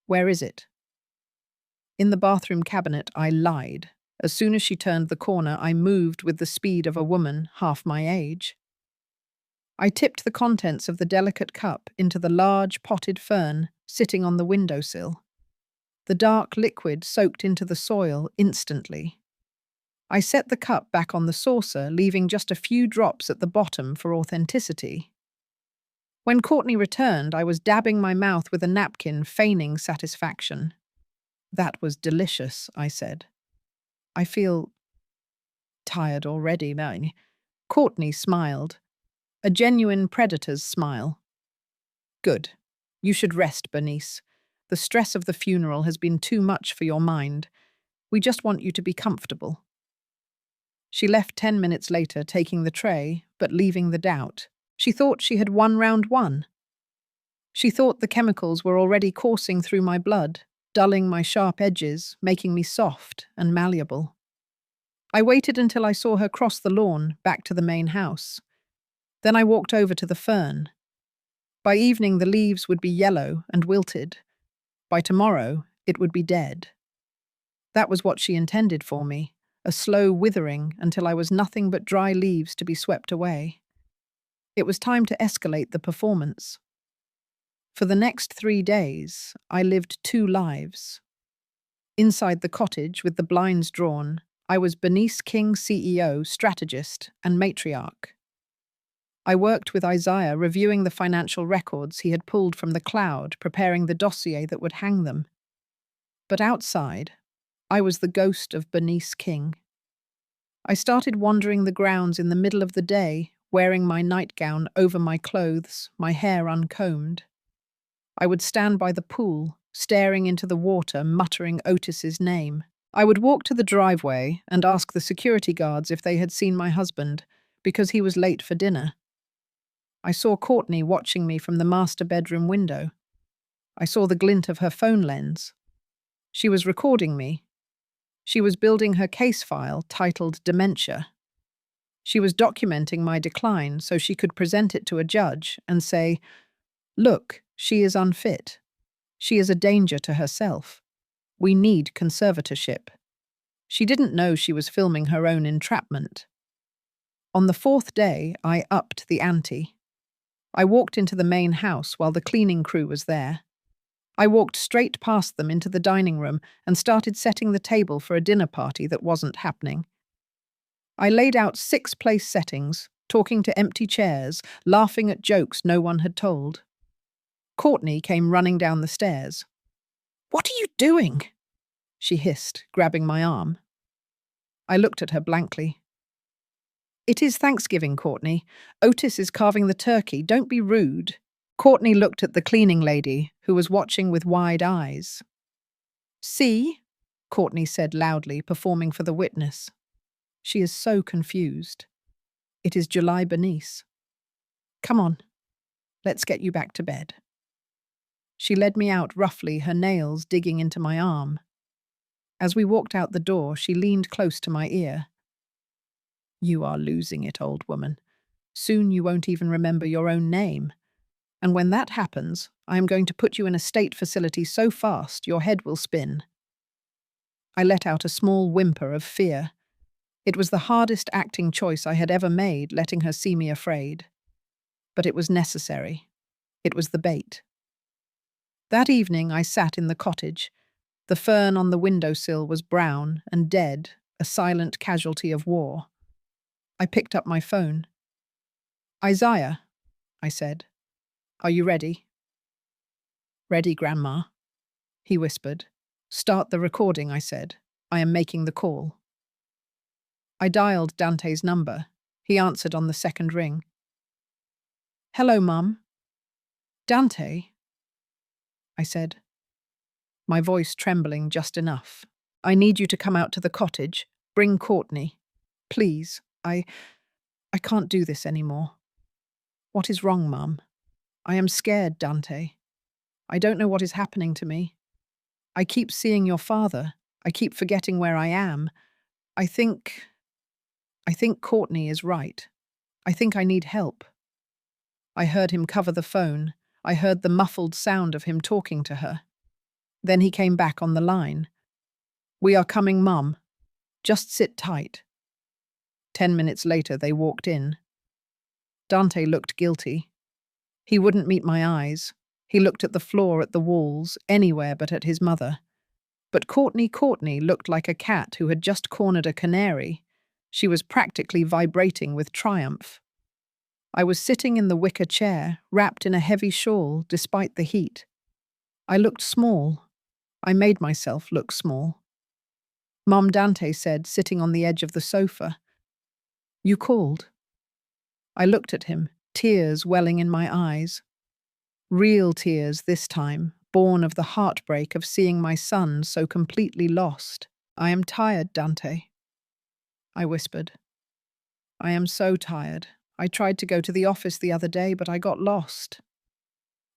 "Where is it?" "In the bathroom cabinet," I lied. As soon as she turned the corner, I moved with the speed of a woman half my age. I tipped the contents of the delicate cup into the large potted fern sitting on the windowsill. The dark liquid soaked into the soil instantly. I set the cup back on the saucer, leaving just a few drops at the bottom for authenticity. When Courtney returned, I was dabbing my mouth with a napkin, feigning satisfaction. "That was delicious," I said. "I feel tired already, man." Courtney smiled. A genuine predator's smile. "Good. You should rest, Bernice. The stress of the funeral has been too much for your mind. We just want you to be comfortable." She left 10 minutes later, taking the tray, but leaving the doubt. She thought she had won round one. She thought the chemicals were already coursing through my blood, dulling my sharp edges, making me soft and malleable. I waited until I saw her cross the lawn, back to the main house. Then I walked over to the fern. By evening, the leaves would be yellow and wilted. By tomorrow, it would be dead. That was what she intended for me, a slow withering until I was nothing but dry leaves to be swept away. It was time to escalate the performance. For the next 3 days, I lived 2 lives. Inside the cottage, with the blinds drawn, I was Bernice King, CEO, strategist, and matriarch. I worked with Isaiah, reviewing the financial records he had pulled from the cloud, preparing the dossier that would hang them. But outside, I was the ghost of Bernice King. I started wandering the grounds in the middle of the day, wearing my nightgown over my clothes, my hair uncombed. I would stand by the pool, staring into the water, muttering Otis's name. I would walk to the driveway and ask the security guards if they had seen my husband, because he was late for dinner. I saw Courtney watching me from the master bedroom window. I saw the glint of her phone lens. She was recording me. She was building her case file titled Dementia. She was documenting my decline so she could present it to a judge and say, "Look, she is unfit. She is a danger to herself. We need conservatorship." She didn't know she was filming her own entrapment. On the 4th day, I upped the ante. I walked into the main house while the cleaning crew was there. I walked straight past them into the dining room and started setting the table for a dinner party that wasn't happening. I laid out 6 place settings, talking to empty chairs, laughing at jokes no one had told. Courtney came running down the stairs. "What are you doing?" she hissed, grabbing my arm. I looked at her blankly. "It is Thanksgiving, Courtney. Otis is carving the turkey. Don't be rude." Courtney looked at the cleaning lady, who was watching with wide eyes. "See?" Courtney said loudly, performing for the witness. She is so confused. It is July Bernice. "Come on, let's get you back to bed." She led me out roughly, her nails digging into my arm. As we walked out the door, she leaned close to my ear. "You are losing it, old woman. Soon you won't even remember your own name. And when that happens, I am going to put you in a state facility so fast your head will spin." I let out a small whimper of fear. It was the hardest acting choice I had ever made, letting her see me afraid. But it was necessary. It was the bait. That evening I sat in the cottage. The fern on the windowsill was brown and dead, a silent casualty of war. I picked up my phone. "Isaiah," I said. "Are you ready?" "Ready, Grandma," he whispered. "Start the recording," I said. "I am making the call." I dialed Dante's number. He answered on the second ring. "Hello, Mum." "Dante," I said, my voice trembling just enough. "I need you to come out to the cottage. Bring Courtney. Please, I can't do this anymore." "What is wrong, Mum?" "I am scared, Dante. I don't know what is happening to me. I keep seeing your father. I keep forgetting where I am. I think Courtney is right. I think I need help." I heard him cover the phone. I heard the muffled sound of him talking to her. Then he came back on the line. "We are coming, Mum. Just sit tight." 10 minutes later, they walked in. Dante looked guilty. He wouldn't meet my eyes. He looked at the floor, at the walls, anywhere but at his mother. But Courtney looked like a cat who had just cornered a canary. She was practically vibrating with triumph. I was sitting in the wicker chair, wrapped in a heavy shawl, despite the heat. I looked small. I made myself look small. "Mom," Dante said, sitting on the edge of the sofa. "You called." I looked at him, tears welling in my eyes. Real tears this time, born of the heartbreak of seeing my son so completely lost. "I am tired, Dante," I whispered. "I am so tired. I tried to go to the office the other day, but I got lost.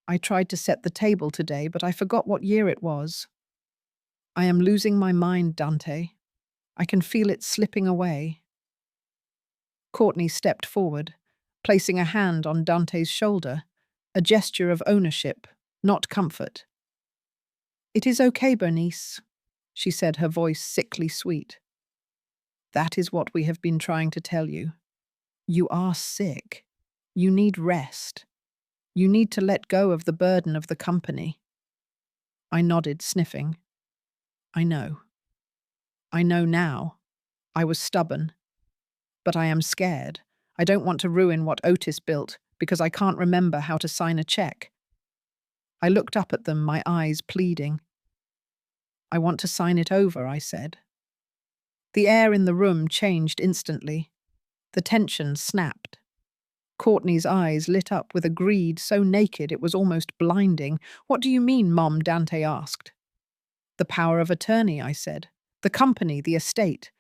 I tried to set the table today, but I forgot what year it was. I am losing my mind, Dante. I can feel it slipping away." Courtney stepped forward, placing a hand on Dante's shoulder, a gesture of ownership, not comfort. "It is okay, Bernice," she said, her voice sickly sweet. "That is what we have been trying to tell you. You are sick. You need rest. You need to let go of the burden of the company." I nodded, sniffing. "I know. I know now. I was stubborn. But I am scared. I don't want to ruin what Otis built because I can't remember how to sign a check." I looked up at them, my eyes pleading. "I want to sign it over," I said. The air in the room changed instantly. The tension snapped. Courtney's eyes lit up with a greed so naked it was almost blinding. "What do you mean, Mom?" Dante asked. "The power of attorney," I said. "The company, the estate.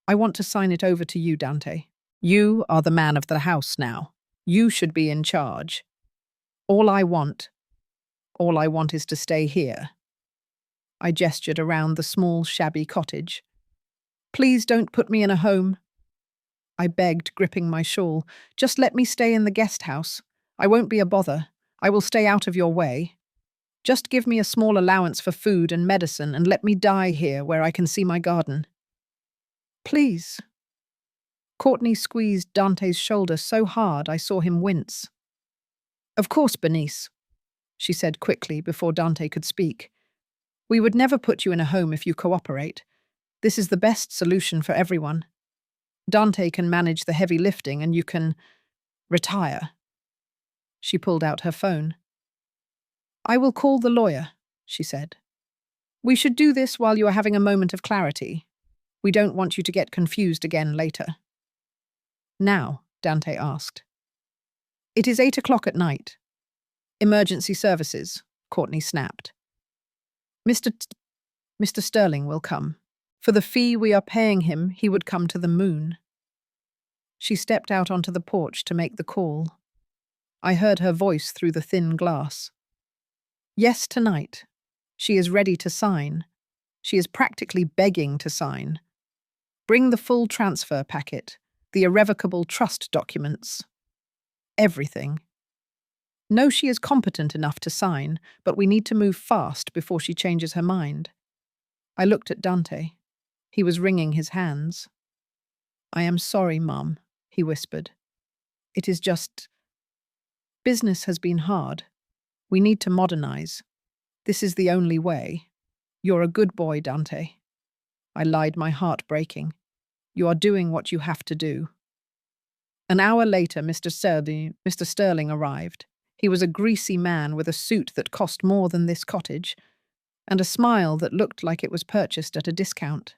I want to sign it over to you, Dante. You are the man of the house now. You should be in charge. All I want is to stay here." I gestured around the small, shabby cottage. "Please don't put me in a home," I begged, gripping my shawl. "Just let me stay in the guest house. I won't be a bother. I will stay out of your way. Just give me a small allowance for food and medicine and let me die here where I can see my garden." "Please." Courtney squeezed Dante's shoulder so hard I saw him wince. "Of course, Bernice," she said quickly before Dante could speak. "We would never put you in a home if you cooperate. This is the best solution for everyone. Dante can manage the heavy lifting and you can retire." She pulled out her phone. "I will call the lawyer," she said. "We should do this while you are having a moment of clarity. We don't want you to get confused again later." "Now?" Dante asked. "It is 8 o'clock at night. Emergency services," Courtney snapped. Mr. Sterling will come. For the fee we are paying him, he would come to the moon." She stepped out onto the porch to make the call. I heard her voice through the thin glass. "Yes, tonight. She is ready to sign. She is practically begging to sign. Bring the full transfer packet, the irrevocable trust documents. Everything. No, she is competent enough to sign, but we need to move fast before she changes her mind." I looked at Dante. He was wringing his hands. "I am sorry, Mum," he whispered. "It is just... business has been hard. We need to modernize. This is the only way. You're a good boy, Dante." I lied, my heart breaking. "You are doing what you have to do." An hour later, Mr. Sterling arrived. He was a greasy man with a suit that cost more than this cottage, and a smile that looked like it was purchased at a discount.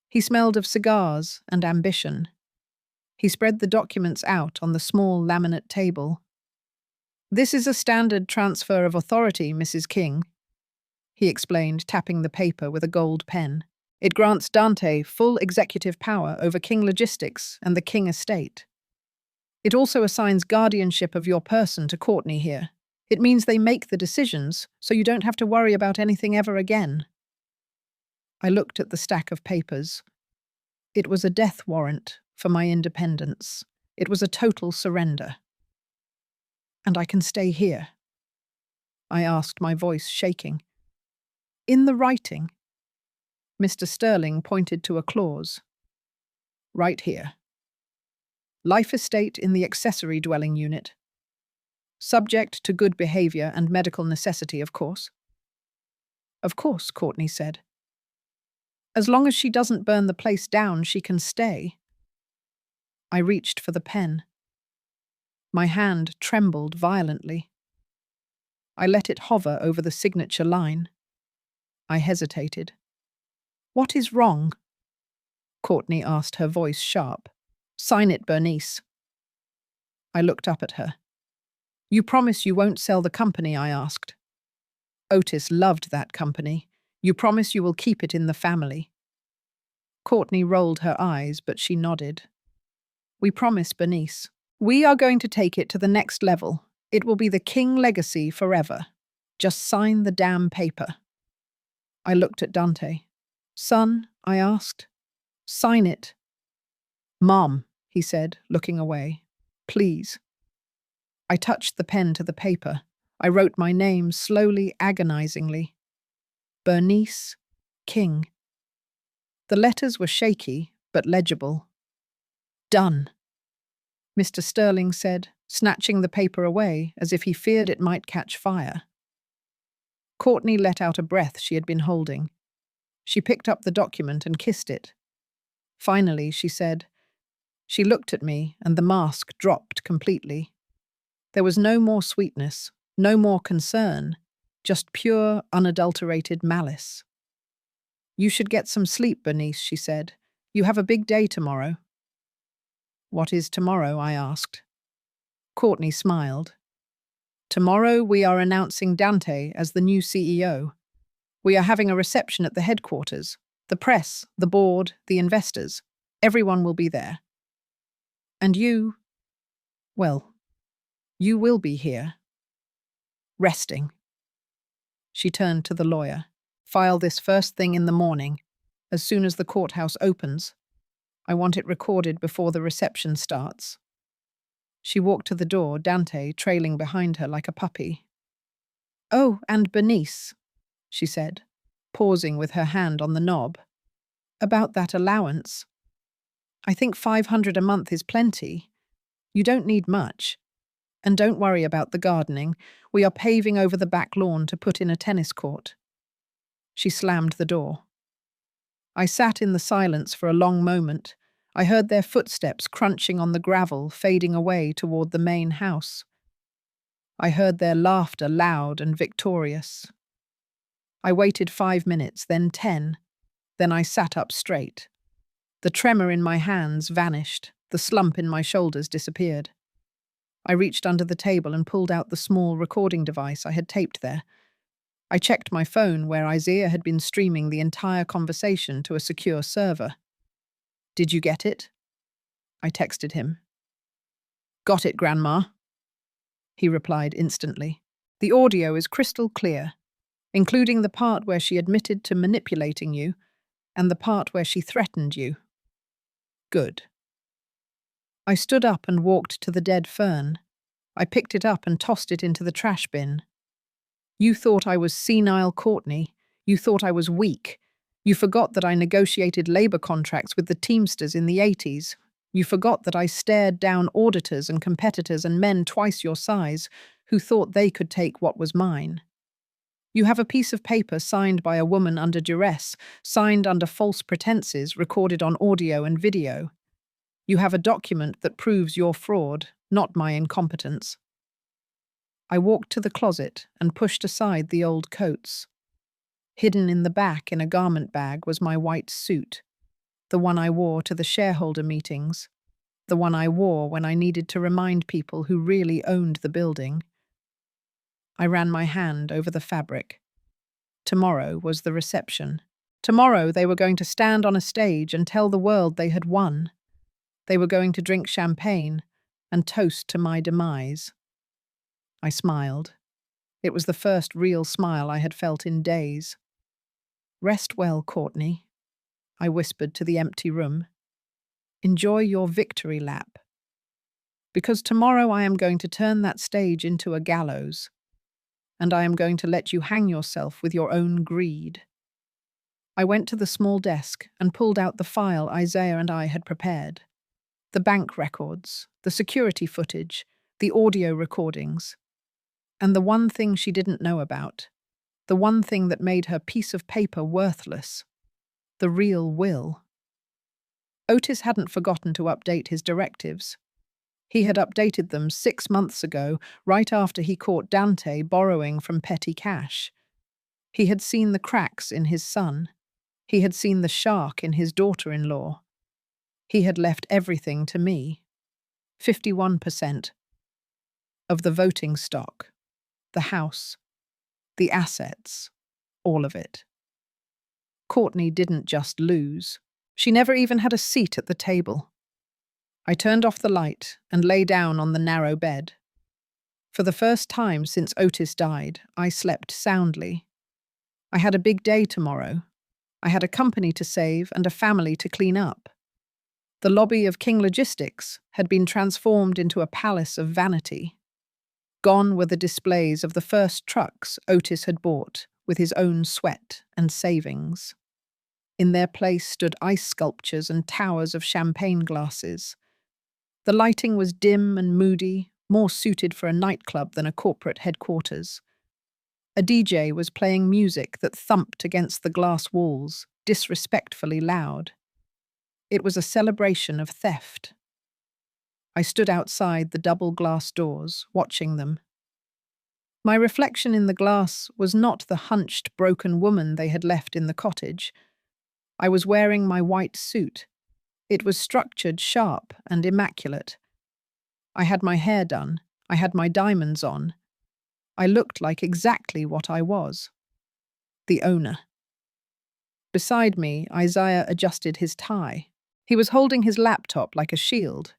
He smelled of cigars and ambition. He spread the documents out on the small laminate table. "This is a standard transfer of authority, Mrs. King," he explained, tapping the paper with a gold pen. "It grants Dante full executive power over King Logistics and the King estate. It also assigns guardianship of your person to Courtney here. It means they make the decisions, so you don't have to worry about anything ever again." I looked at the stack of papers. It was a death warrant for my independence. It was a total surrender. "And I can stay here?" I asked, my voice shaking. "In the writing?" Mr. Sterling pointed to a clause. "Right here. Life estate in the accessory dwelling unit. Subject to good behavior and medical necessity, of course." "Of course," Courtney said. "As long as she doesn't burn the place down, she can stay." I reached for the pen. My hand trembled violently. I let it hover over the signature line. I hesitated. "What is wrong?" Courtney asked, her voice sharp. "Sign it, Bernice." I looked up at her. "You promise you won't sell the company?" I asked. "Otis loved that company. You promise you will keep it in the family?" Courtney rolled her eyes, but she nodded. "We promise, Bernice. We are going to take it to the next level. It will be the King legacy forever. Just sign the damn paper." I looked at Dante. "Son," I asked, "sign it." "Mom," he said, looking away. "Please." I touched the pen to the paper. I wrote my name slowly, agonizingly. Bernice King. The letters were shaky, but legible. "Done," Mr. Sterling said, snatching the paper away as if he feared it might catch fire. Courtney let out a breath she had been holding. She picked up the document and kissed it. Finally, she said. She looked at me, and the mask dropped completely. There was no more sweetness, no more concern, just pure, unadulterated malice. "You should get some sleep, Bernice," she said. "You have a big day tomorrow." "What is tomorrow?" I asked. Courtney smiled. "Tomorrow we are announcing Dante as the new CEO. We are having a reception at the headquarters. The press, the board, the investors. Everyone will be there. And you, well, you will be here. Resting." She turned to the lawyer. "File this first thing in the morning, as soon as the courthouse opens. I want it recorded before the reception starts." She walked to the door, Dante trailing behind her like a puppy. "Oh, and Bernice," she said, pausing with her hand on the knob. "About that allowance. I think 500 a month is plenty. You don't need much. And don't worry about the gardening. We are paving over the back lawn to put in a tennis court." She slammed the door. I sat in the silence for a long moment. I heard their footsteps crunching on the gravel, fading away toward the main house. I heard their laughter loud and victorious. I waited 5 minutes, then 10. Then I sat up straight. The tremor in my hands vanished. The slump in my shoulders disappeared. I reached under the table and pulled out the small recording device I had taped there. I checked my phone, where Isaiah had been streaming the entire conversation to a secure server. "Did you get it?" I texted him. "Got it, Grandma," he replied instantly. "The audio is crystal clear, including the part where she admitted to manipulating you and the part where she threatened you." "Good." I stood up and walked to the dead fern. I picked it up and tossed it into the trash bin. "You thought I was senile, Courtney. You thought I was weak. You forgot that I negotiated labor contracts with the Teamsters in the 80s. You forgot that I stared down auditors and competitors and men twice your size who thought they could take what was mine. You have a piece of paper signed by a woman under duress, signed under false pretenses, recorded on audio and video. You have a document that proves your fraud, not my incompetence." I walked to the closet and pushed aside the old coats. Hidden in the back in a garment bag was my white suit, the one I wore to the shareholder meetings. the one I wore when I needed to remind people who really owned the building. I ran my hand over the fabric. Tomorrow was the reception. Tomorrow they were going to stand on a stage and tell the world they had won. They were going to drink champagne and toast to my demise. I smiled. It was the first real smile I had felt in days. "Rest well, Courtney," I whispered to the empty room. "Enjoy your victory lap. Because tomorrow I am going to turn that stage into a gallows, and I am going to let you hang yourself with your own greed." I went to the small desk and pulled out the file Isaiah and I had prepared. The bank records, the security footage, the audio recordings. And the one thing she didn't know about, the one thing that made her piece of paper worthless, the real will. Otis hadn't forgotten to update his directives. He had updated them 6 months ago, right after he caught Dante borrowing from petty cash. He had seen the cracks in his son. He had seen the shark in his daughter-in-law. He had left everything to me. 51% of the voting stock, the house, the assets, all of it. Courtney didn't just lose. She never even had a seat at the table. I turned off the light and lay down on the narrow bed. For the first time since Otis died, I slept soundly. I had a big day tomorrow. I had a company to save and a family to clean up. The lobby of King Logistics had been transformed into a palace of vanity. Gone were the displays of the first trucks Otis had bought with his own sweat and savings. In their place stood ice sculptures and towers of champagne glasses. The lighting was dim and moody, more suited for a nightclub than a corporate headquarters. A DJ was playing music that thumped against the glass walls, disrespectfully loud. It was a celebration of theft. I stood outside the double glass doors, watching them. My reflection in the glass was not the hunched, broken woman they had left in the cottage. I was wearing my white suit. It was structured, sharp, and immaculate. I had my hair done. I had my diamonds on. I looked like exactly what I was. The owner. Beside me, Isaiah adjusted his tie. He was holding his laptop like a shield.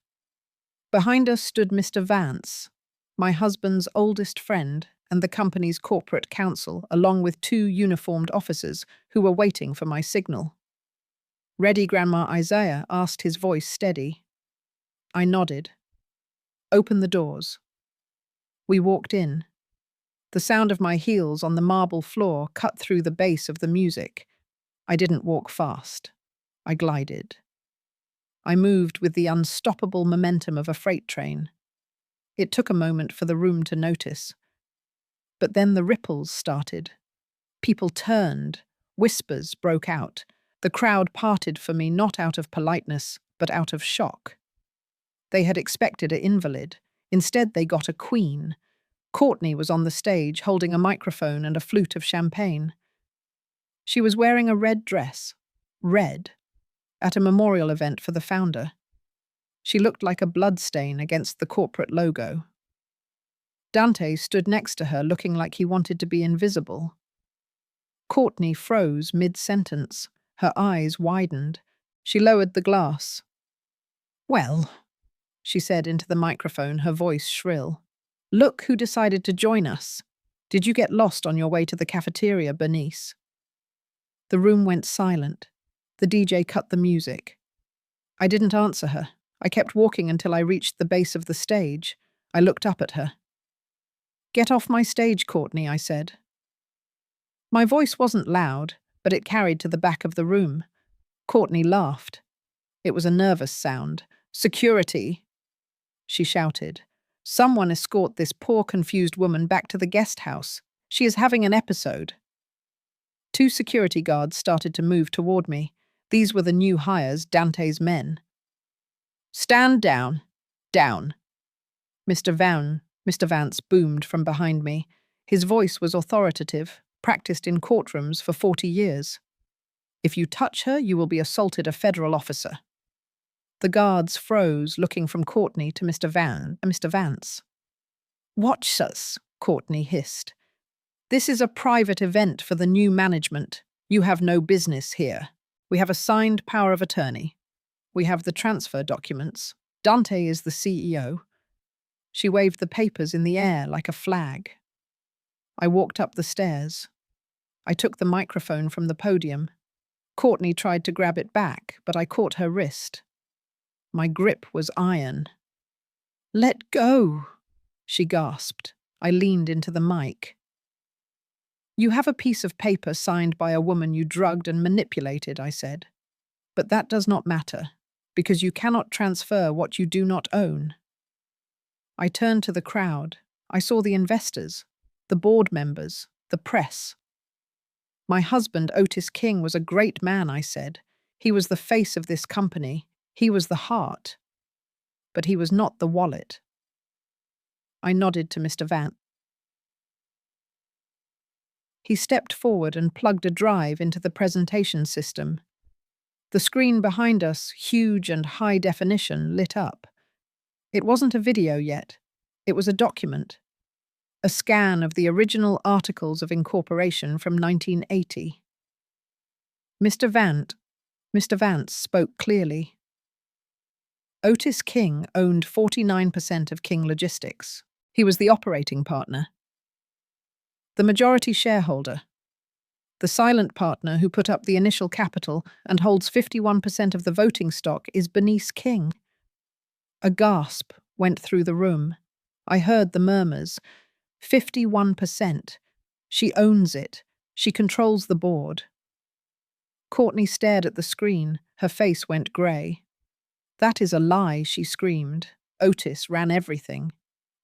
Behind us stood Mr. Vance, my husband's oldest friend and the company's corporate counsel, along with 2 uniformed officers who were waiting for my signal. "Ready, Grandma?" Isaiah asked, his voice steady. I nodded. "Open the doors." We walked in. The sound of my heels on the marble floor cut through the bass of the music. I didn't walk fast. I glided. I moved with the unstoppable momentum of a freight train. It took a moment for the room to notice. But then the ripples started. People turned. Whispers broke out. The crowd parted for me not out of politeness, but out of shock. They had expected an invalid. Instead, they got a queen. Courtney was on the stage, holding a microphone and a flute of champagne. She was wearing a red dress. Red. At a memorial event for the founder. She looked like a bloodstain against the corporate logo. Dante stood next to her, looking like he wanted to be invisible. Courtney froze mid-sentence. Her eyes widened. She lowered the glass. "Well," she said into the microphone, her voice shrill. "Look who decided to join us. Did you get lost on your way to the cafeteria, Bernice?" The room went silent. The DJ cut the music. I didn't answer her. I kept walking until I reached the base of the stage. I looked up at her. "Get off my stage, Courtney," I said. My voice wasn't loud, but it carried to the back of the room. Courtney laughed. It was a nervous sound. "Security!" she shouted. "Someone escort this poor, confused woman back to the guest house. She is having an episode." 2 security guards started to move toward me. These were the new hires, Dante's men. "Stand down. Down." Mr. Vance boomed from behind me. His voice was authoritative, practiced in courtrooms for 40 years. "If you touch her, you will be assaulted a federal officer." The guards froze, looking from Courtney to Mr. Vance. "Watch us," Courtney hissed. "This is a private event for the new management. You have no business here. We have a signed power of attorney. We have the transfer documents. Dante is the CEO." She waved the papers in the air like a flag. I walked up the stairs. I took the microphone from the podium. Courtney tried to grab it back, but I caught her wrist. My grip was iron. "Let go," she gasped. I leaned into the mic. "You have a piece of paper signed by a woman you drugged and manipulated," I said. "But that does not matter, because you cannot transfer what you do not own." I turned to the crowd. I saw the investors, the board members, the press. "My husband, Otis King, was a great man," I said. "He was the face of this company. He was the heart. But he was not the wallet." I nodded to Mr. Vance. He stepped forward and plugged a drive into the presentation system. The screen behind us, huge and high definition, lit up. It wasn't a video yet. It was a document. A scan of the original Articles of Incorporation from 1980. Mr. Vance spoke clearly. Otis King owned 49% of King Logistics. He was the operating partner, the majority shareholder, the silent partner who put up the initial capital and holds 51% of the voting stock is Bernice King. A gasp went through the room. I heard the murmurs. 51%. She owns it. She controls the board. Courtney stared at the screen. Her face went grey. "That is a lie," she screamed. "Otis ran everything.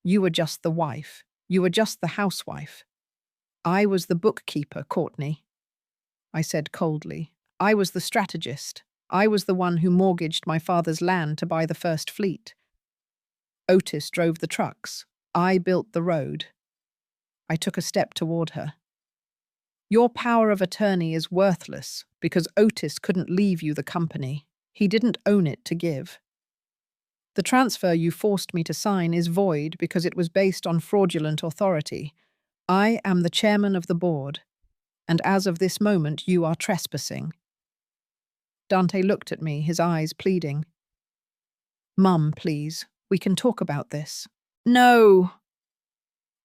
You were just the wife. You were just the housewife." "I was the bookkeeper, Courtney," I said coldly. "I was the strategist. I was the one who mortgaged my father's land to buy the first fleet. Otis drove the trucks. I built the road." I took a step toward her. "Your power of attorney is worthless because Otis couldn't leave you the company. He didn't own it to give. The transfer you forced me to sign is void because it was based on fraudulent authority. I am the chairman of the board, and as of this moment you are trespassing." Dante looked at me, his eyes pleading. "Mum, please, we can talk about this." "No!"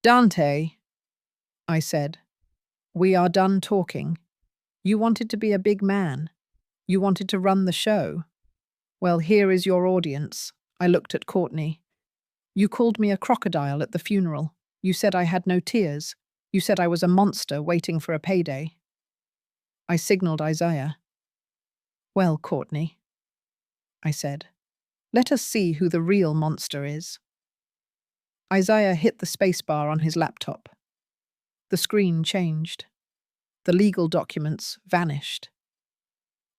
"Dante," I said, "we are done talking. You wanted to be a big man. You wanted to run the show. Well, here is your audience." I looked at Courtney. "You called me a crocodile at the funeral. You said I had no tears. You said I was a monster waiting for a payday." I signaled Isaiah. "Well, Courtney," I said, "let us see who the real monster is." Isaiah hit the spacebar on his laptop. The screen changed. The legal documents vanished.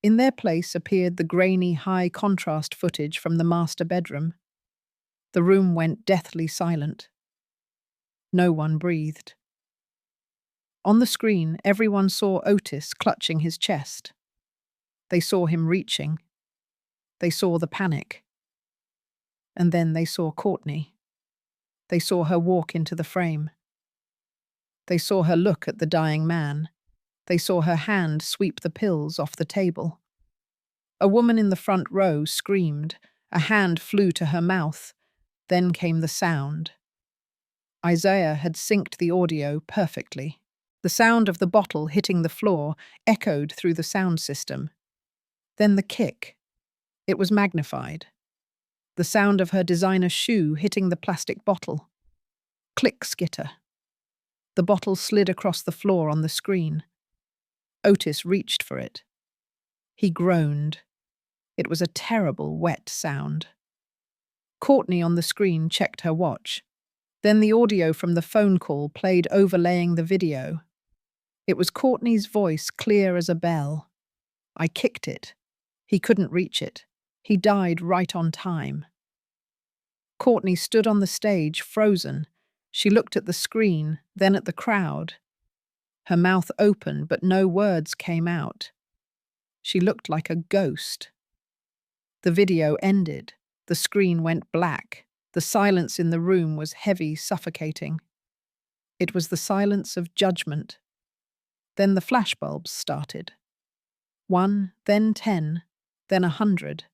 In their place appeared the grainy, high-contrast footage from the master bedroom. The room went deathly silent. No one breathed. On the screen, everyone saw Otis clutching his chest. They saw him reaching. They saw the panic. And then they saw Courtney. They saw her walk into the frame. They saw her look at the dying man. They saw her hand sweep the pills off the table. A woman in the front row screamed. A hand flew to her mouth. Then came the sound. Isaiah had synced the audio perfectly. The sound of the bottle hitting the floor echoed through the sound system. Then the kick. It was magnified. The sound of her designer shoe hitting the plastic bottle. Click skitter. The bottle slid across the floor on the screen. Otis reached for it. He groaned. It was a terrible, wet sound. Courtney on the screen checked her watch. Then the audio from the phone call played overlaying the video. It was Courtney's voice, clear as a bell. I kicked it. He couldn't reach it. He died right on time. Courtney stood on the stage, frozen. She looked at the screen, then at the crowd. Her mouth opened, but no words came out. She looked like a ghost. The video ended. The screen went black. The silence in the room was heavy, suffocating. It was the silence of judgment. Then the flashbulbs started. 1, then 10, then 100.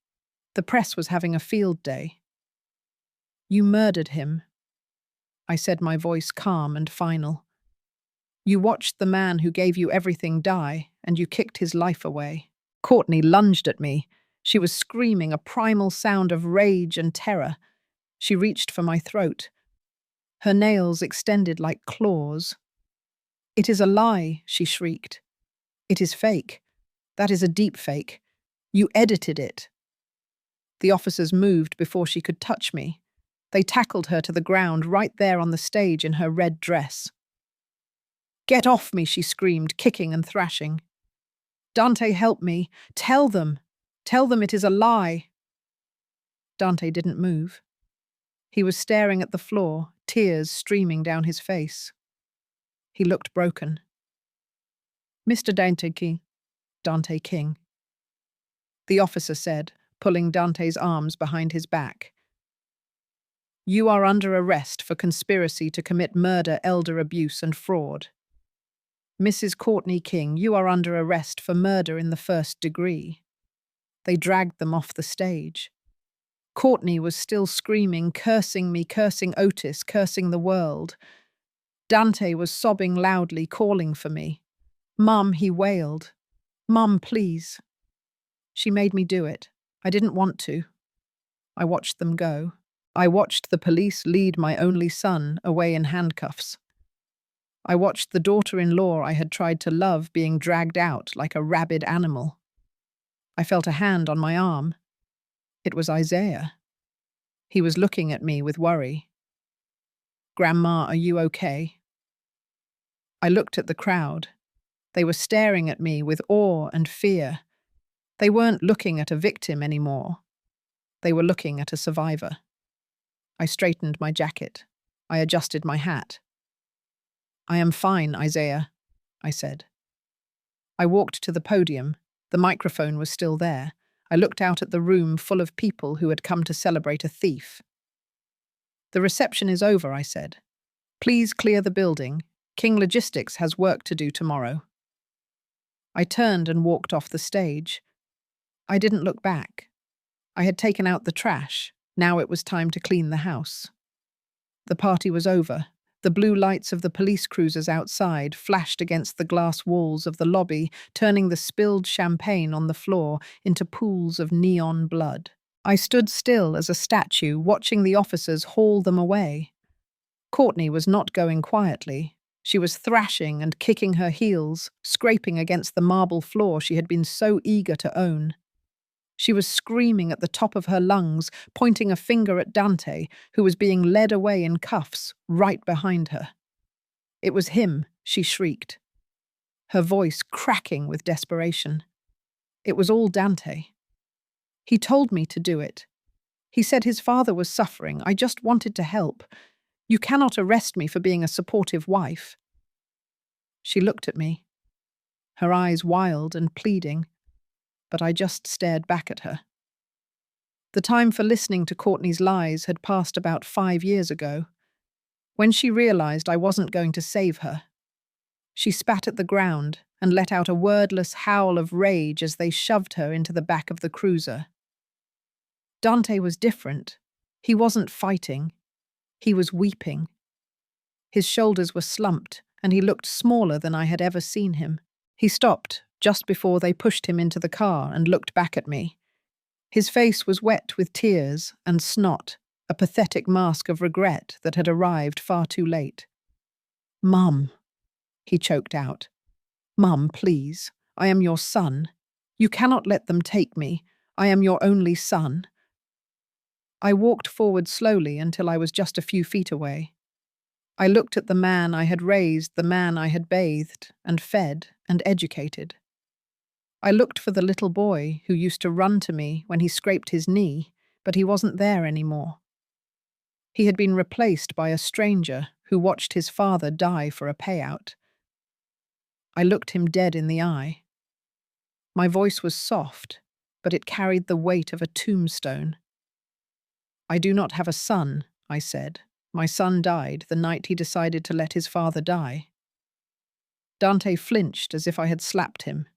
The press was having a field day. "You murdered him," I said, my voice calm and final. "You watched the man who gave you everything die, and you kicked his life away." Courtney lunged at me. She was screaming, a primal sound of rage and terror. She reached for my throat. Her nails extended like claws. "It is a lie," she shrieked. "It is fake. That is a deep fake. You edited it." The officers moved before she could touch me. They tackled her to the ground right there on the stage in her red dress. "Get off me," she screamed, kicking and thrashing. "Dante, help me. Tell them. Tell them it is a lie." Dante didn't move. He was staring at the floor, tears streaming down his face. He looked broken. "Mr. Dante King," the officer said, pulling Dante's arms behind his back. "You are under arrest for conspiracy to commit murder, elder abuse, and fraud. Mrs. Courtney King, you are under arrest for murder in the first degree." They dragged them off the stage. Courtney was still screaming, cursing me, cursing Otis, cursing the world. Dante was sobbing loudly, calling for me. "Mum," he wailed. "Mum, please." She made me do it. I didn't want to. I watched them go. I watched the police lead my only son away in handcuffs. I watched the daughter-in-law I had tried to love being dragged out like a rabid animal. I felt a hand on my arm. It was Isaiah. He was looking at me with worry. "Grandma, are you okay?" I looked at the crowd. They were staring at me with awe and fear. They weren't looking at a victim anymore. They were looking at a survivor. I straightened my jacket. I adjusted my hat. "I am fine, Isaiah," I said. I walked to the podium. The microphone was still there. I looked out at the room full of people who had come to celebrate a thief. "The reception is over," I said. "Please clear the building. King Logistics has work to do tomorrow." I turned and walked off the stage. I didn't look back. I had taken out the trash. Now it was time to clean the house. The party was over. The blue lights of the police cruisers outside flashed against the glass walls of the lobby, turning the spilled champagne on the floor into pools of neon blood. I stood still as a statue, watching the officers haul them away. Courtney was not going quietly. She was thrashing and kicking her heels, scraping against the marble floor she had been so eager to own. She was screaming at the top of her lungs, pointing a finger at Dante, who was being led away in cuffs, right behind her. "It was him," she shrieked, her voice cracking with desperation. "It was all Dante. He told me to do it. He said his father was suffering. I just wanted to help. You cannot arrest me for being a supportive wife." She looked at me, her eyes wild and pleading, but I just stared back at her. The time for listening to Courtney's lies had passed about 5 years ago. When she realized I wasn't going to save her, she spat at the ground and let out a wordless howl of rage as they shoved her into the back of the cruiser. Dante was different. He wasn't fighting. He was weeping. His shoulders were slumped, and he looked smaller than I had ever seen him. He stopped just before they pushed him into the car and looked back at me. His face was wet with tears and snot, a pathetic mask of regret that had arrived far too late. "Mum," he choked out. "Mum, please. I am your son. You cannot let them take me. I am your only son." I walked forward slowly until I was just a few feet away. I looked at the man I had raised, the man I had bathed and fed and educated. I looked for the little boy who used to run to me when he scraped his knee, but he wasn't there anymore. He had been replaced by a stranger who watched his father die for a payout. I looked him dead in the eye. My voice was soft, but it carried the weight of a tombstone. "I do not have a son," I said. "My son died the night he decided to let his father die." Dante flinched as if I had slapped him.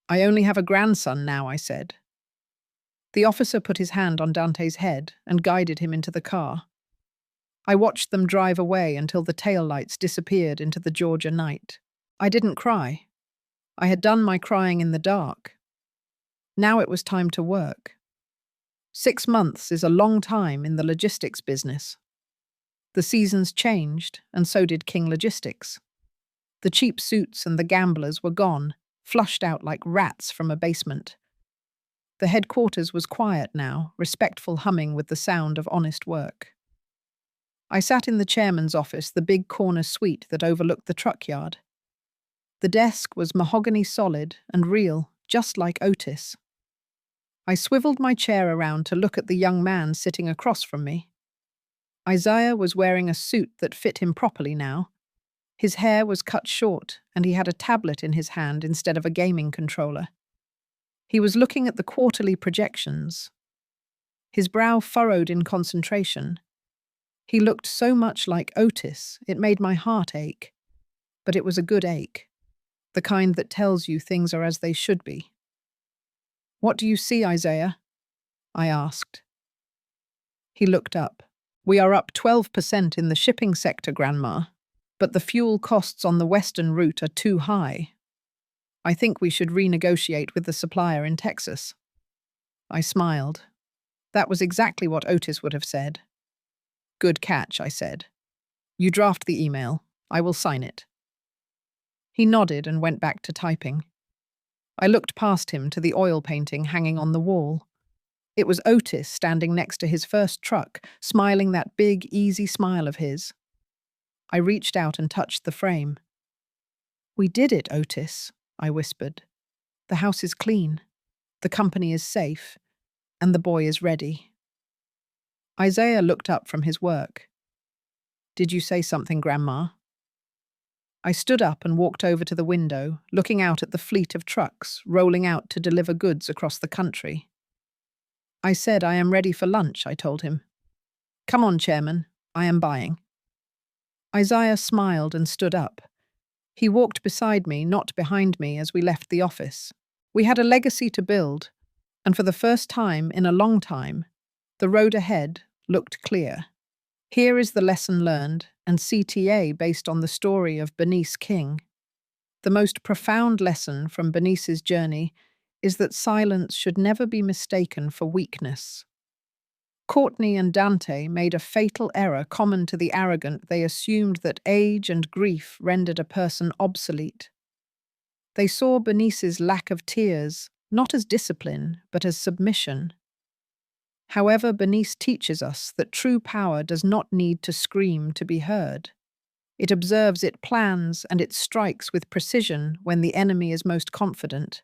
"I only have a grandson now," I said. The officer put his hand on Dante's head and guided him into the car. I watched them drive away until the taillights disappeared into the Georgia night. I didn't cry. I had done my crying in the dark. Now it was time to work. 6 months is a long time in the logistics business. The seasons changed, and so did King Logistics. The cheap suits and the gamblers were gone, flushed out like rats from a basement. The headquarters was quiet now, respectful humming with the sound of honest work. I sat in the chairman's office, the big corner suite that overlooked the truck yard. The desk was mahogany solid and real, just like Otis. I swiveled my chair around to look at the young man sitting across from me. Isaiah was wearing a suit that fit him properly now. His hair was cut short, and he had a tablet in his hand instead of a gaming controller. He was looking at the quarterly projections. His brow furrowed in concentration. He looked so much like Otis, it made my heart ache. But it was a good ache, the kind that tells you things are as they should be. "What do you see, Isaiah?" I asked. He looked up. "We are up 12% in the shipping sector, Grandma, but the fuel costs on the western route are too high. I think we should renegotiate with the supplier in Texas." I smiled. That was exactly what Otis would have said. "Good catch," I said. "You draft the email. I will sign it." He nodded and went back to typing. I looked past him to the oil painting hanging on the wall. It was Otis standing next to his first truck, smiling that big, easy smile of his. I reached out and touched the frame. "We did it, Otis," I whispered. "The house is clean, the company is safe, and the boy is ready." Isaiah looked up from his work. "Did you say something, Grandma?" I stood up and walked over to the window, looking out at the fleet of trucks rolling out to deliver goods across the country. "I said I am ready for lunch," I told him. "Come on, Chairman, I am buying." Isaiah smiled and stood up. He walked beside me, not behind me, as we left the office. We had a legacy to build, and for the first time in a long time, the road ahead looked clear. Here is the lesson learned and CTA based on the story of Otis King. The most profound lesson from Otis's journey is that silence should never be mistaken for weakness. Courtney and Dante made a fatal error common to the arrogant. They assumed that age and grief rendered a person obsolete. They saw Otis's lack of tears not as discipline, but as submission. However, Otis teaches us that true power does not need to scream to be heard. It observes, it plans, and it strikes with precision when the enemy is most confident.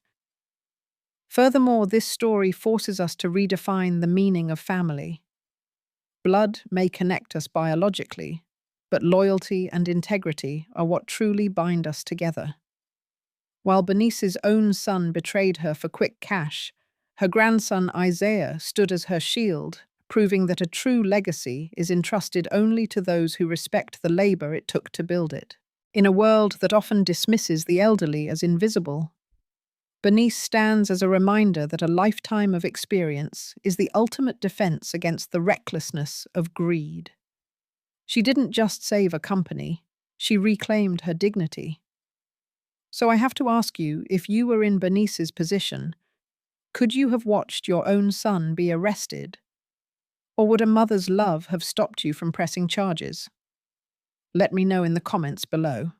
Furthermore, this story forces us to redefine the meaning of family. Blood may connect us biologically, but loyalty and integrity are what truly bind us together. While Otis's own son betrayed her for quick cash, her grandson Isaiah stood as her shield, proving that a true legacy is entrusted only to those who respect the labor it took to build it. In a world that often dismisses the elderly as invisible, Otis stands as a reminder that a lifetime of experience is the ultimate defense against the recklessness of greed. She didn't just save a company, she reclaimed her dignity. So I have to ask you, if you were in Otis's position, could you have watched your own son be arrested? Or would a mother's love have stopped you from pressing charges? Let me know in the comments below.